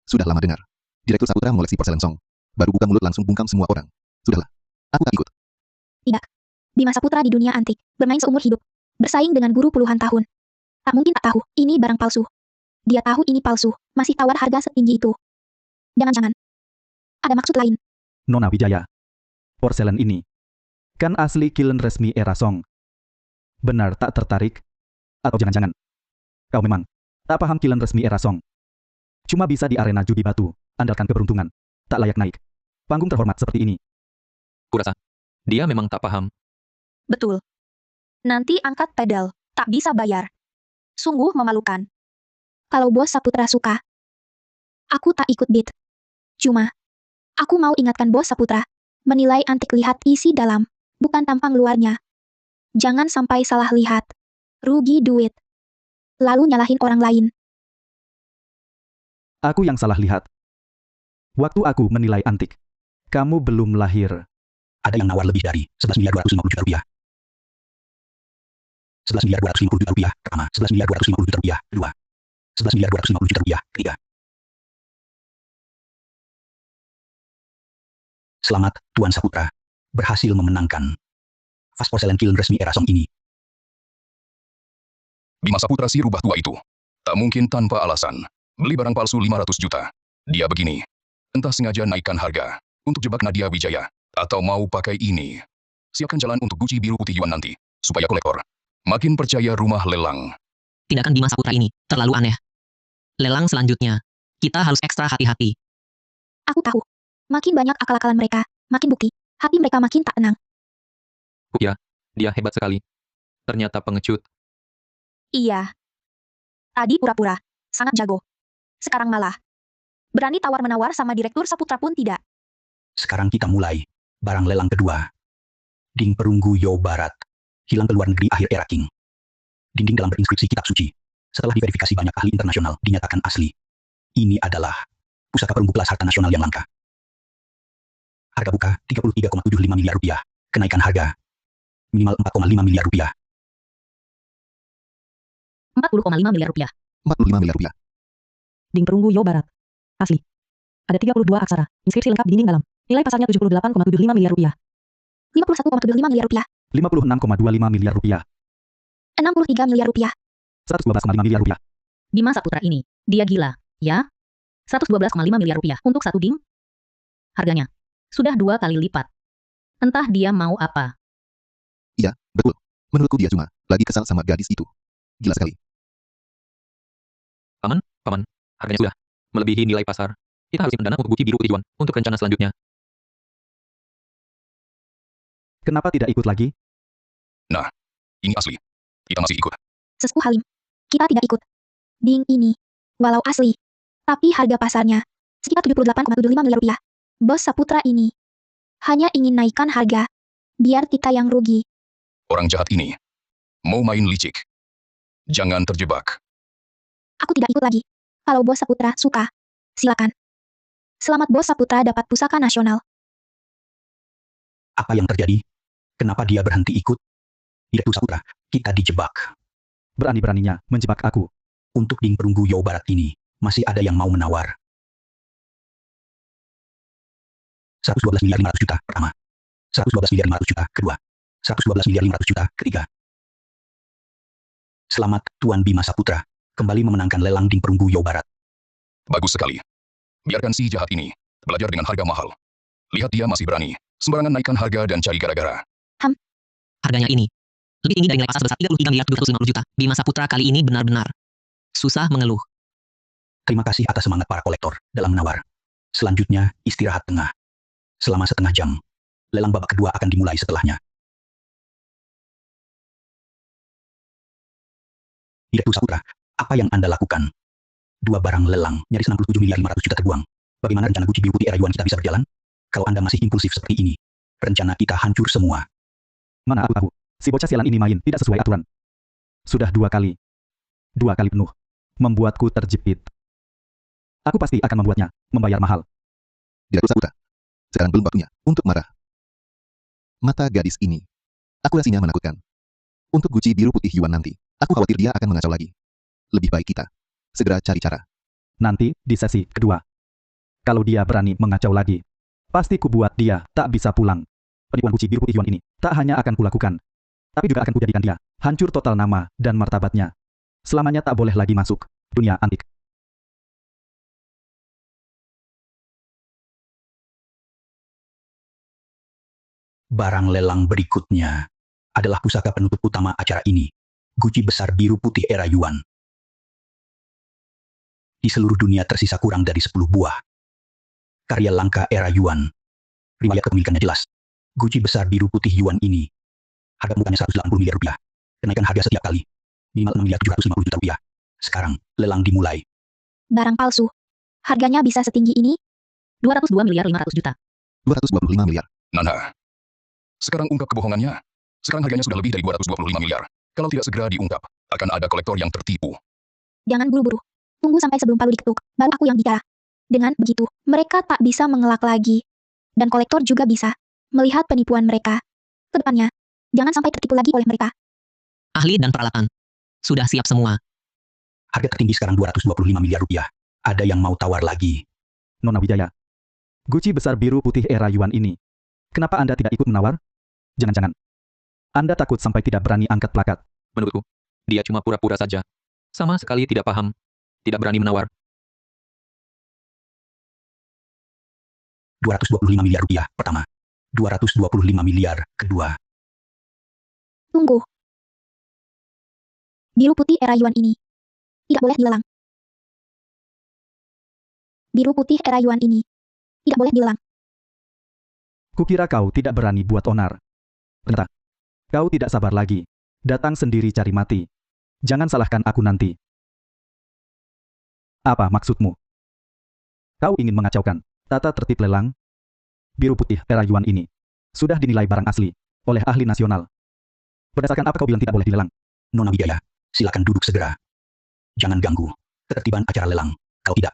F: Sudah lama dengar. Direktur Saputra mengoleksi porselen Song. Baru buka mulut langsung bungkam semua orang. Sudahlah. Aku tak ikut.
A: Tidak. Bima Saputra di dunia antik, bermain seumur hidup. Bersaing dengan guru puluhan tahun. Tak mungkin tak tahu, ini barang palsu. Dia tahu ini palsu, masih tawar harga setinggi itu. Jangan-jangan. Ada maksud lain.
H: Nona Wijaya. Porselen ini kan asli kiln resmi era Song. Benar tak tertarik? Atau jangan-jangan kau memang tak paham kiln resmi era Song? Cuma bisa di arena judi batu, andalkan keberuntungan. Tak layak naik panggung terhormat seperti ini.
C: Kurasa, dia memang tak paham.
G: Betul. Nanti angkat pedal, tak bisa bayar. Sungguh memalukan.
A: Kalau bos Saputra suka, aku tak ikut bid. Cuma, aku mau ingatkan bos Saputra, menilai antik lihat isi dalam, bukan tampang luarnya. Jangan sampai salah lihat. Rugi duit. Lalu nyalahin orang lain.
H: Aku yang salah lihat. Waktu aku menilai antik, kamu belum lahir.
K: Ada yang nawar lebih dari 11.250 juta rupiah. 11.250 juta rupiah. Pertama, 11.250 juta rupiah. Kedua, 11.250 juta rupiah. Ketiga. Selamat, Tuan Saputra. Berhasil memenangkan vas porselen kiln resmi era Song ini.
I: Bima Saputra si rubah tua itu. Tak mungkin tanpa alasan. Beli barang palsu 500 juta. Dia begini. Entah sengaja naikkan harga. Untuk jebak Nadia Wijaya. Atau mau pakai ini. Siapkan jalan untuk Gucci biru putih Yuan nanti. Supaya kolektor makin percaya rumah lelang.
B: Tindakan Bima Saputra ini terlalu aneh. Lelang selanjutnya, kita harus ekstra hati-hati.
A: Aku tahu. Makin banyak akal-akalan mereka, makin bukti. Hati mereka makin tak tenang.
C: Ya, dia hebat sekali. Ternyata pengecut.
G: Iya. Tadi pura-pura. Sangat jago. Sekarang malah. Berani tawar-menawar sama Direktur Saputra pun tidak.
K: Sekarang kita mulai. Barang lelang kedua. Ding Perunggu Yo Barat. Hilang ke luar negeri akhir era King. Dinding dalam berinskripsi kitab suci. Setelah diverifikasi banyak ahli internasional, dinyatakan asli. Ini adalah pusaka perunggu kelas harta nasional yang langka. Harga buka 33,75 miliar rupiah. Kenaikan harga minimal 4,5 miliar rupiah.
L: 40,5 miliar rupiah.
F: 45 miliar rupiah.
E: Ding Perunggu Yo Barat. Asli. Ada 32 aksara. Inskripsi lengkap di dinding dalam. Nilai pasarnya 78,75 miliar rupiah.
A: 51,75 miliar rupiah.
H: 56,25 miliar rupiah.
A: 63 miliar rupiah.
H: 112,5 miliar rupiah.
L: Bima Saputra ini, dia gila, ya? 112,5 miliar rupiah untuk satu ding? Harganya sudah 2 kali lipat. Entah dia mau apa.
F: Iya, betul. Menurutku dia cuma lagi kesal sama gadis itu. Gila sekali.
C: Paman, harganya sudah melebihi nilai pasar. Kita harus mendana untuk Gucci biru putih Yuan untuk rencana selanjutnya.
H: Kenapa tidak ikut lagi?
I: Nah, ini asli. Kita masih ikut.
A: Sesepuh Halim. Kita tidak ikut. Ding ini. Walau asli. Tapi harga pasarnya. Sekitar 78,75 miliar rupiah. Bos Saputra ini. Hanya ingin naikkan harga. Biar kita yang rugi.
I: Orang jahat ini mau main licik. Jangan terjebak.
A: Aku tidak ikut lagi. Kalau Bos Saputra suka, silakan. Selamat Bos Saputra dapat pusaka nasional.
K: Apa yang terjadi? Kenapa dia berhenti ikut? Direktur Saputra, kita dijebak.
H: Berani-beraninya menjebak aku.
K: Untuk Ding Perunggu Yo Barat ini, masih ada yang mau menawar. 112 miliar 500 juta pertama. 112 miliar 500 juta kedua. 112 miliar 500 juta ketiga. Selamat, Tuan Bima Saputra. kembali memenangkan lelang di perunggu Jawa Barat.
I: Bagus sekali. Biarkan si jahat ini belajar dengan harga mahal. Lihat dia masih berani sembarangan naikkan harga dan cari gara-gara.
B: Harganya ini lebih tinggi dari nilai pasar sebesar 33 miliar 250 juta. Bima Saputra kali ini benar-benar susah mengeluh.
K: Terima kasih atas semangat para kolektor dalam menawar. Selanjutnya, istirahat tengah. Selama setengah jam, lelang babak kedua akan dimulai setelahnya. Direktur Saputra, apa yang Anda lakukan? Dua barang lelang, nyaris 67 miliar 500 juta terbuang. Bagaimana rencana Gucci biru putih era Yuan kita bisa berjalan? Kalau Anda masih impulsif seperti ini, rencana kita hancur semua.
H: Mana aku tahu, si bocah sialan ini main tidak sesuai aturan. Sudah 2 kali. 2 kali penuh. Membuatku terjepit. Aku pasti akan membuatnya membayar mahal.
F: Direktur Saputra. Sekarang belum waktunya untuk marah. Mata gadis ini. Akurasinya menakutkan. Untuk Gucci biru putih Yuan nanti, aku khawatir dia akan mengacau lagi. Lebih baik kita segera cari cara.
H: Nanti di sesi kedua. Kalau dia berani mengacau lagi, pasti kubuat dia tak bisa pulang. Penipuan Gucci biru putih Yuan ini tak hanya akan kulakukan, tapi juga akan kujadikan dia hancur total nama dan martabatnya. Selamanya tak boleh lagi masuk dunia antik.
K: Barang lelang berikutnya adalah pusaka penutup utama acara ini, Gucci besar biru putih era Yuan. Di seluruh dunia tersisa kurang dari 10 buah. Karya langka era Yuan. Riwayat kepemilikannya jelas. Gucci besar biru putih Yuan ini. Harga mukanya 180 miliar rupiah. Kenaikan harga setiap kali. Minimal 6 miliar 750 juta rupiah. Sekarang, lelang dimulai.
A: Barang palsu. Harganya bisa setinggi ini?
L: 202 miliar 500 juta.
F: 225 miliar.
I: Nana. Sekarang ungkap kebohongannya. Sekarang harganya sudah lebih dari 225 miliar. Kalau tidak segera diungkap, akan ada kolektor yang tertipu.
A: Jangan buru-buru. Tunggu sampai sebelum palu diketuk, baru aku yang bicara. Dengan begitu, mereka tak bisa mengelak lagi. Dan kolektor juga bisa melihat penipuan mereka. Kedepannya, jangan sampai tertipu lagi oleh mereka.
B: Ahli dan peralatan sudah siap semua.
K: Harga tertinggi sekarang 225 miliar rupiah. Ada yang mau tawar lagi?
H: Nona Wijaya. Gucci besar biru putih era Yuan ini. Kenapa Anda tidak ikut menawar? Jangan-jangan Anda takut sampai tidak berani angkat plakat.
C: Menurutku, dia cuma pura-pura saja. Sama sekali tidak paham. Tidak berani menawar.
K: 225 miliar rupiah pertama. 225 miliar kedua.
A: Tunggu. Biru putih era Yuan ini tidak boleh dilelang. Biru putih era Yuan ini tidak boleh dilelang.
H: Kukira kau tidak berani buat onar. Ternyata, kau tidak sabar lagi. Datang sendiri cari mati. Jangan salahkan aku nanti. Apa maksudmu? Kau ingin mengacaukan tata tertib lelang? Biru putih era Yuan ini sudah dinilai barang asli oleh ahli nasional. Berdasarkan apa kau bilang tidak boleh dilelang?
K: Nona Wijaya, silakan duduk segera. Jangan ganggu ketertiban acara lelang. Kalau tidak,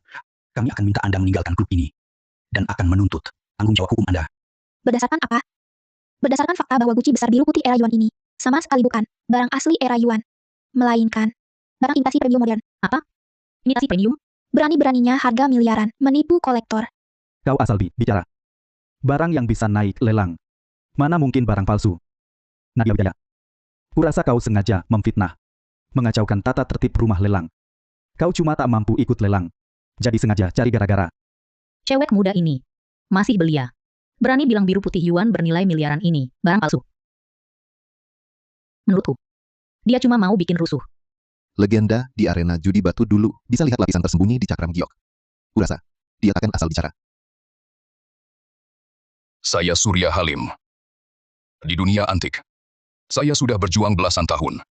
K: kami akan minta Anda meninggalkan klub ini dan akan menuntut tanggung jawab hukum Anda.
A: Berdasarkan apa? Berdasarkan fakta bahwa Gucci besar biru putih era Yuan ini sama sekali bukan barang asli era Yuan, melainkan barang imitasi premium modern.
L: Imitasi premium?
A: Berani-beraninya harga miliaran menipu kolektor.
H: Kau asal bicara. Barang yang bisa naik lelang. Mana mungkin barang palsu? Nadia Wijaya. Kurasa kau sengaja memfitnah. Mengacaukan tata tertib rumah lelang. Kau cuma tak mampu ikut lelang. Jadi sengaja cari gara-gara.
L: Cewek muda ini masih belia. Berani bilang biru putih Yuan bernilai miliaran ini barang palsu. Menurutku, dia cuma mau bikin rusuh.
F: Legenda di arena judi batu dulu bisa lihat lapisan tersembunyi di cakram giok. Kurasa, dia takkan asal bicara.
I: Saya Surya Halim. Di dunia antik, saya sudah berjuang belasan tahun.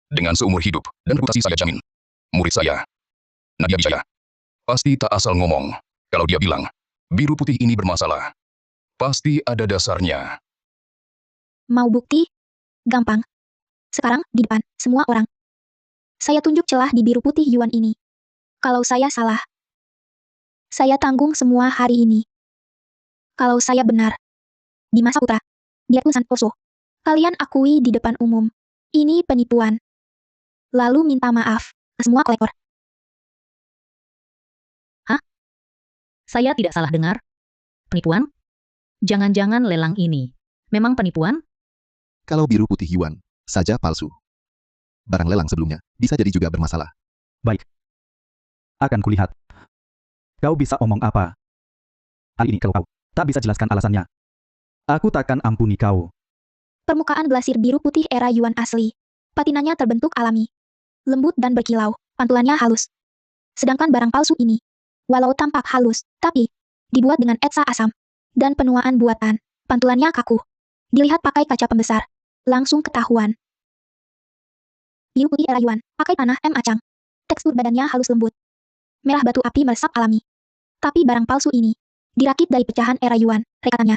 I: Dengan seumur hidup dan reputasi saya jamin. Murid saya, Nadia Wijaya, pasti tak asal ngomong. Kalau dia bilang, biru putih ini bermasalah. Pasti ada dasarnya.
A: Mau bukti? Gampang. Sekarang, di depan semua orang. Saya tunjuk celah di biru putih Yuan ini. Kalau saya salah, saya tanggung semua hari ini. Kalau saya benar, Bima Saputra, Direktur Santoso, kalian akui di depan umum. Ini penipuan. Lalu minta maaf ke semua kolektor.
L: Saya tidak salah dengar. Penipuan? Jangan-jangan lelang ini memang penipuan?
F: Kalau biru putih Yuan saja palsu. Barang lelang sebelumnya bisa jadi juga bermasalah.
H: Baik. Akan kulihat. Kau bisa omong apa? Kali ini kalau kau tak bisa jelaskan alasannya, aku takkan ampuni kau.
A: Permukaan glasir biru putih era Yuan asli. Patinanya terbentuk alami. Lembut dan berkilau, pantulannya halus. Sedangkan barang palsu ini, walau tampak halus, tapi dibuat dengan etsa asam dan penuaan buatan, pantulannya kaku. Dilihat pakai kaca pembesar, langsung ketahuan. Biru putih era Yuan, pakai tanah acang. Tekstur badannya halus lembut. Merah batu api meresap alami. Tapi barang palsu ini dirakit dari pecahan era Yuan, rekatannya.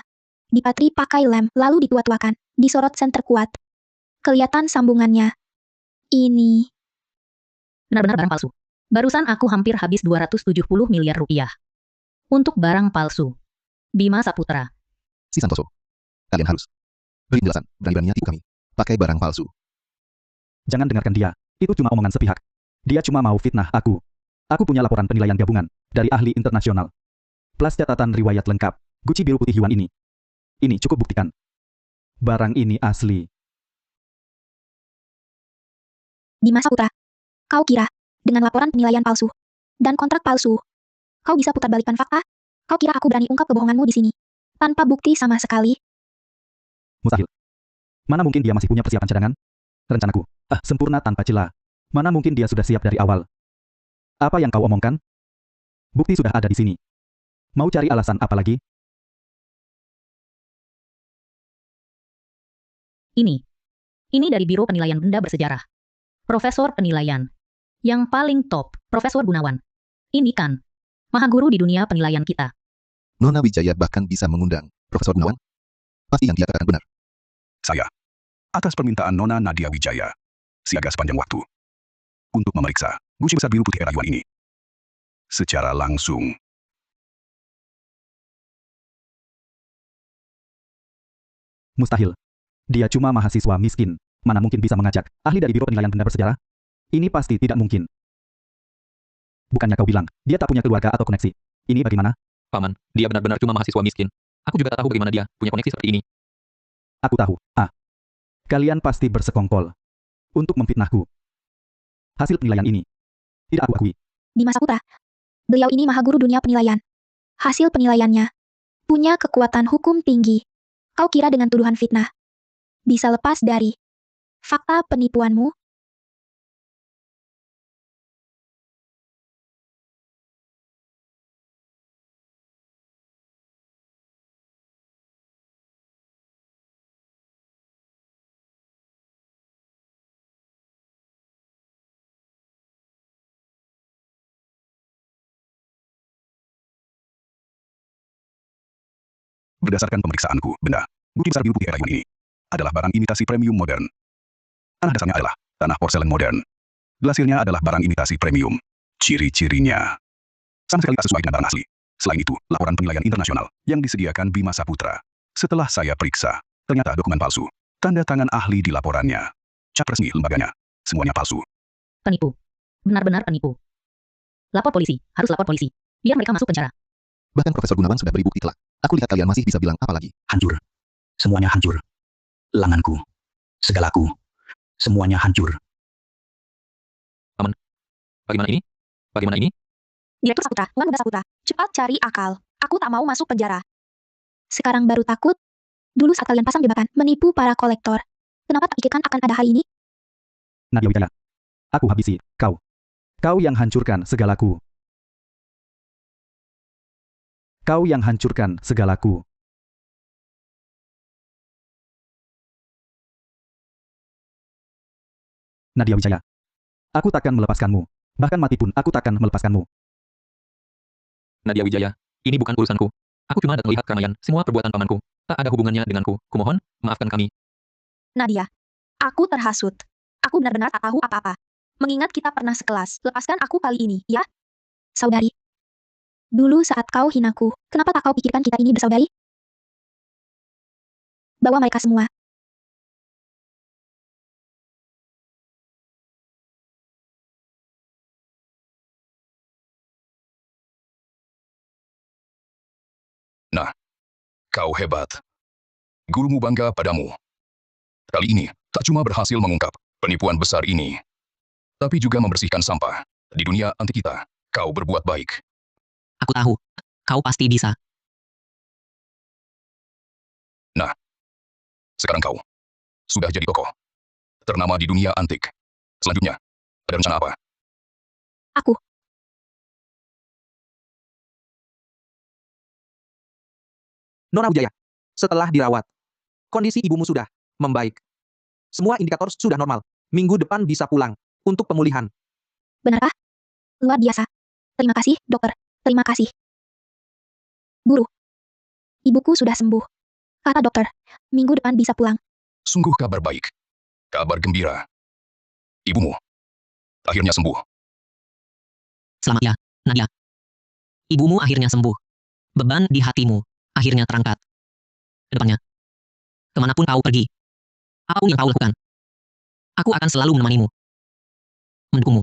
A: Dipatri pakai lem, lalu ditua-tuakan, disorot senter kuat. Kelihatan sambungannya. Ini.
L: Benar-benar barang palsu. Barusan aku hampir habis 270 miliar rupiah. Untuk barang palsu. Bima Saputra.
F: Si Santoso. Kalian harus beri penjelasan, berani-beraninya tipu kami. Pakai barang palsu.
H: Jangan dengarkan dia. Itu cuma omongan sepihak. Dia cuma mau fitnah aku. Aku punya laporan penilaian gabungan dari ahli internasional. Plus catatan riwayat lengkap. Gucci biru putih Yuan ini. Ini cukup buktikan. Barang ini asli.
A: Bima Saputra. Kau kira, dengan laporan penilaian palsu dan kontrak palsu, kau bisa putarbalikkan fakta? Kau kira aku berani ungkap kebohonganmu di sini tanpa bukti sama sekali?
H: Mustahil. Mana mungkin dia masih punya persiapan cadangan? Rencanaku, sempurna tanpa celah. Mana mungkin dia sudah siap dari awal? Apa yang kau omongkan? Bukti sudah ada di sini. Mau cari alasan apa lagi?
L: Ini dari Biro Penilaian Benda Bersejarah. Profesor penilaian. Yang paling top, Profesor Gunawan. Ini kan, mahaguru di dunia penilaian kita.
F: Nona Wijaya bahkan bisa mengundang Profesor Gunawan. Pasti yang dia katakan benar.
I: Saya, atas permintaan Nona Nadia Wijaya, siaga sepanjang waktu untuk memeriksa guci besar biru putih era Yuan ini secara langsung.
H: Mustahil. Dia cuma mahasiswa miskin. Mana mungkin bisa mengajak ahli dari Biro Penilaian Benda Bersejarah? Ini pasti tidak mungkin. Bukannya kau bilang, dia tak punya keluarga atau koneksi. Ini bagaimana?
C: Paman, dia benar-benar cuma mahasiswa miskin. Aku juga tak tahu bagaimana dia punya koneksi seperti ini.
H: Aku tahu. Kalian pasti bersekongkol untuk memfitnahku. Hasil penilaian ini tidak aku akui.
A: Bima Saputra. Beliau ini mahaguru dunia penilaian. Hasil penilaiannya punya kekuatan hukum tinggi. Kau kira dengan tuduhan fitnah bisa lepas dari fakta penipuanmu?
I: Berdasarkan pemeriksaanku, benda guci besar biru putih era Yuan ini adalah barang imitasi premium modern. Tanah dasarnya adalah tanah porselen modern. Glasirnya adalah barang imitasi premium. Ciri-cirinya sama sekali tak sesuai dengan barang asli. Selain itu, laporan penilaian internasional yang disediakan Bima Saputra. Setelah saya periksa, ternyata dokumen palsu. Tanda tangan ahli di laporannya. Cap resmi lembaganya. Semuanya palsu.
L: Penipu. Benar-benar penipu. Lapor polisi, harus lapor polisi. Biar mereka masuk penjara.
F: Bahkan Profesor Gunawan sudah beri bukti kelak. Aku lihat kalian masih bisa bilang apa lagi.
K: Hancur. Semuanya hancur. Lenganku. Segalaku. Semuanya hancur.
C: Bagaimana ini? Bagaimana ini?
G: Direktur Saputra, Tuan Muda Saputra, cepat cari akal. Aku tak mau masuk penjara.
A: Sekarang baru takut? Dulu saat kalian pasang jebakan menipu para kolektor, kenapa tak pikirkan akan ada hari ini?
H: Nadia Wijaya. Aku habisi kau. Kau yang hancurkan segalaku. Kau yang hancurkan segalaku. Nadia Wijaya. Aku takkan melepaskanmu. Bahkan mati pun aku takkan melepaskanmu.
C: Nadia Wijaya, ini bukan urusanku. Aku cuma datang lihat keramaian, semua perbuatan pamanku. Tak ada hubungannya denganku. Kumohon, maafkan kami.
G: Nadia, aku terhasut. Aku benar-benar tak tahu apa-apa. Mengingat kita pernah sekelas, lepaskan aku kali ini, ya?
A: Saudari. Dulu saat kau hinaku, kenapa tak kau pikirkan kita ini bersaudari? Bawa mereka semua.
I: Nah, kau hebat. Gurumu bangga padamu. Kali ini, tak cuma berhasil mengungkap penipuan besar ini, tapi juga membersihkan sampah Di dunia antik kita, kau berbuat baik.
B: Aku tahu, kau pasti bisa.
I: Nah, sekarang kau sudah jadi tokoh ternama di dunia antik. Selanjutnya, ada rencana apa?
A: Aku.
D: Nona Wijaya, setelah dirawat, kondisi ibumu sudah membaik. Semua indikator sudah normal. Minggu depan bisa pulang untuk pemulihan.
A: Benarkah? Luar biasa. Terima kasih, dokter. Terima kasih. Guru. Ibuku sudah sembuh. Kata dokter, minggu depan bisa pulang.
I: Sungguh kabar baik. Kabar gembira. Ibumu akhirnya sembuh.
B: Selamat ya, Nadia. Ibumu akhirnya sembuh. Beban di hatimu akhirnya terangkat. Kedepannya, kemanapun kau pergi, apapun yang kau lakukan, aku akan selalu menemanimu, mendukungmu.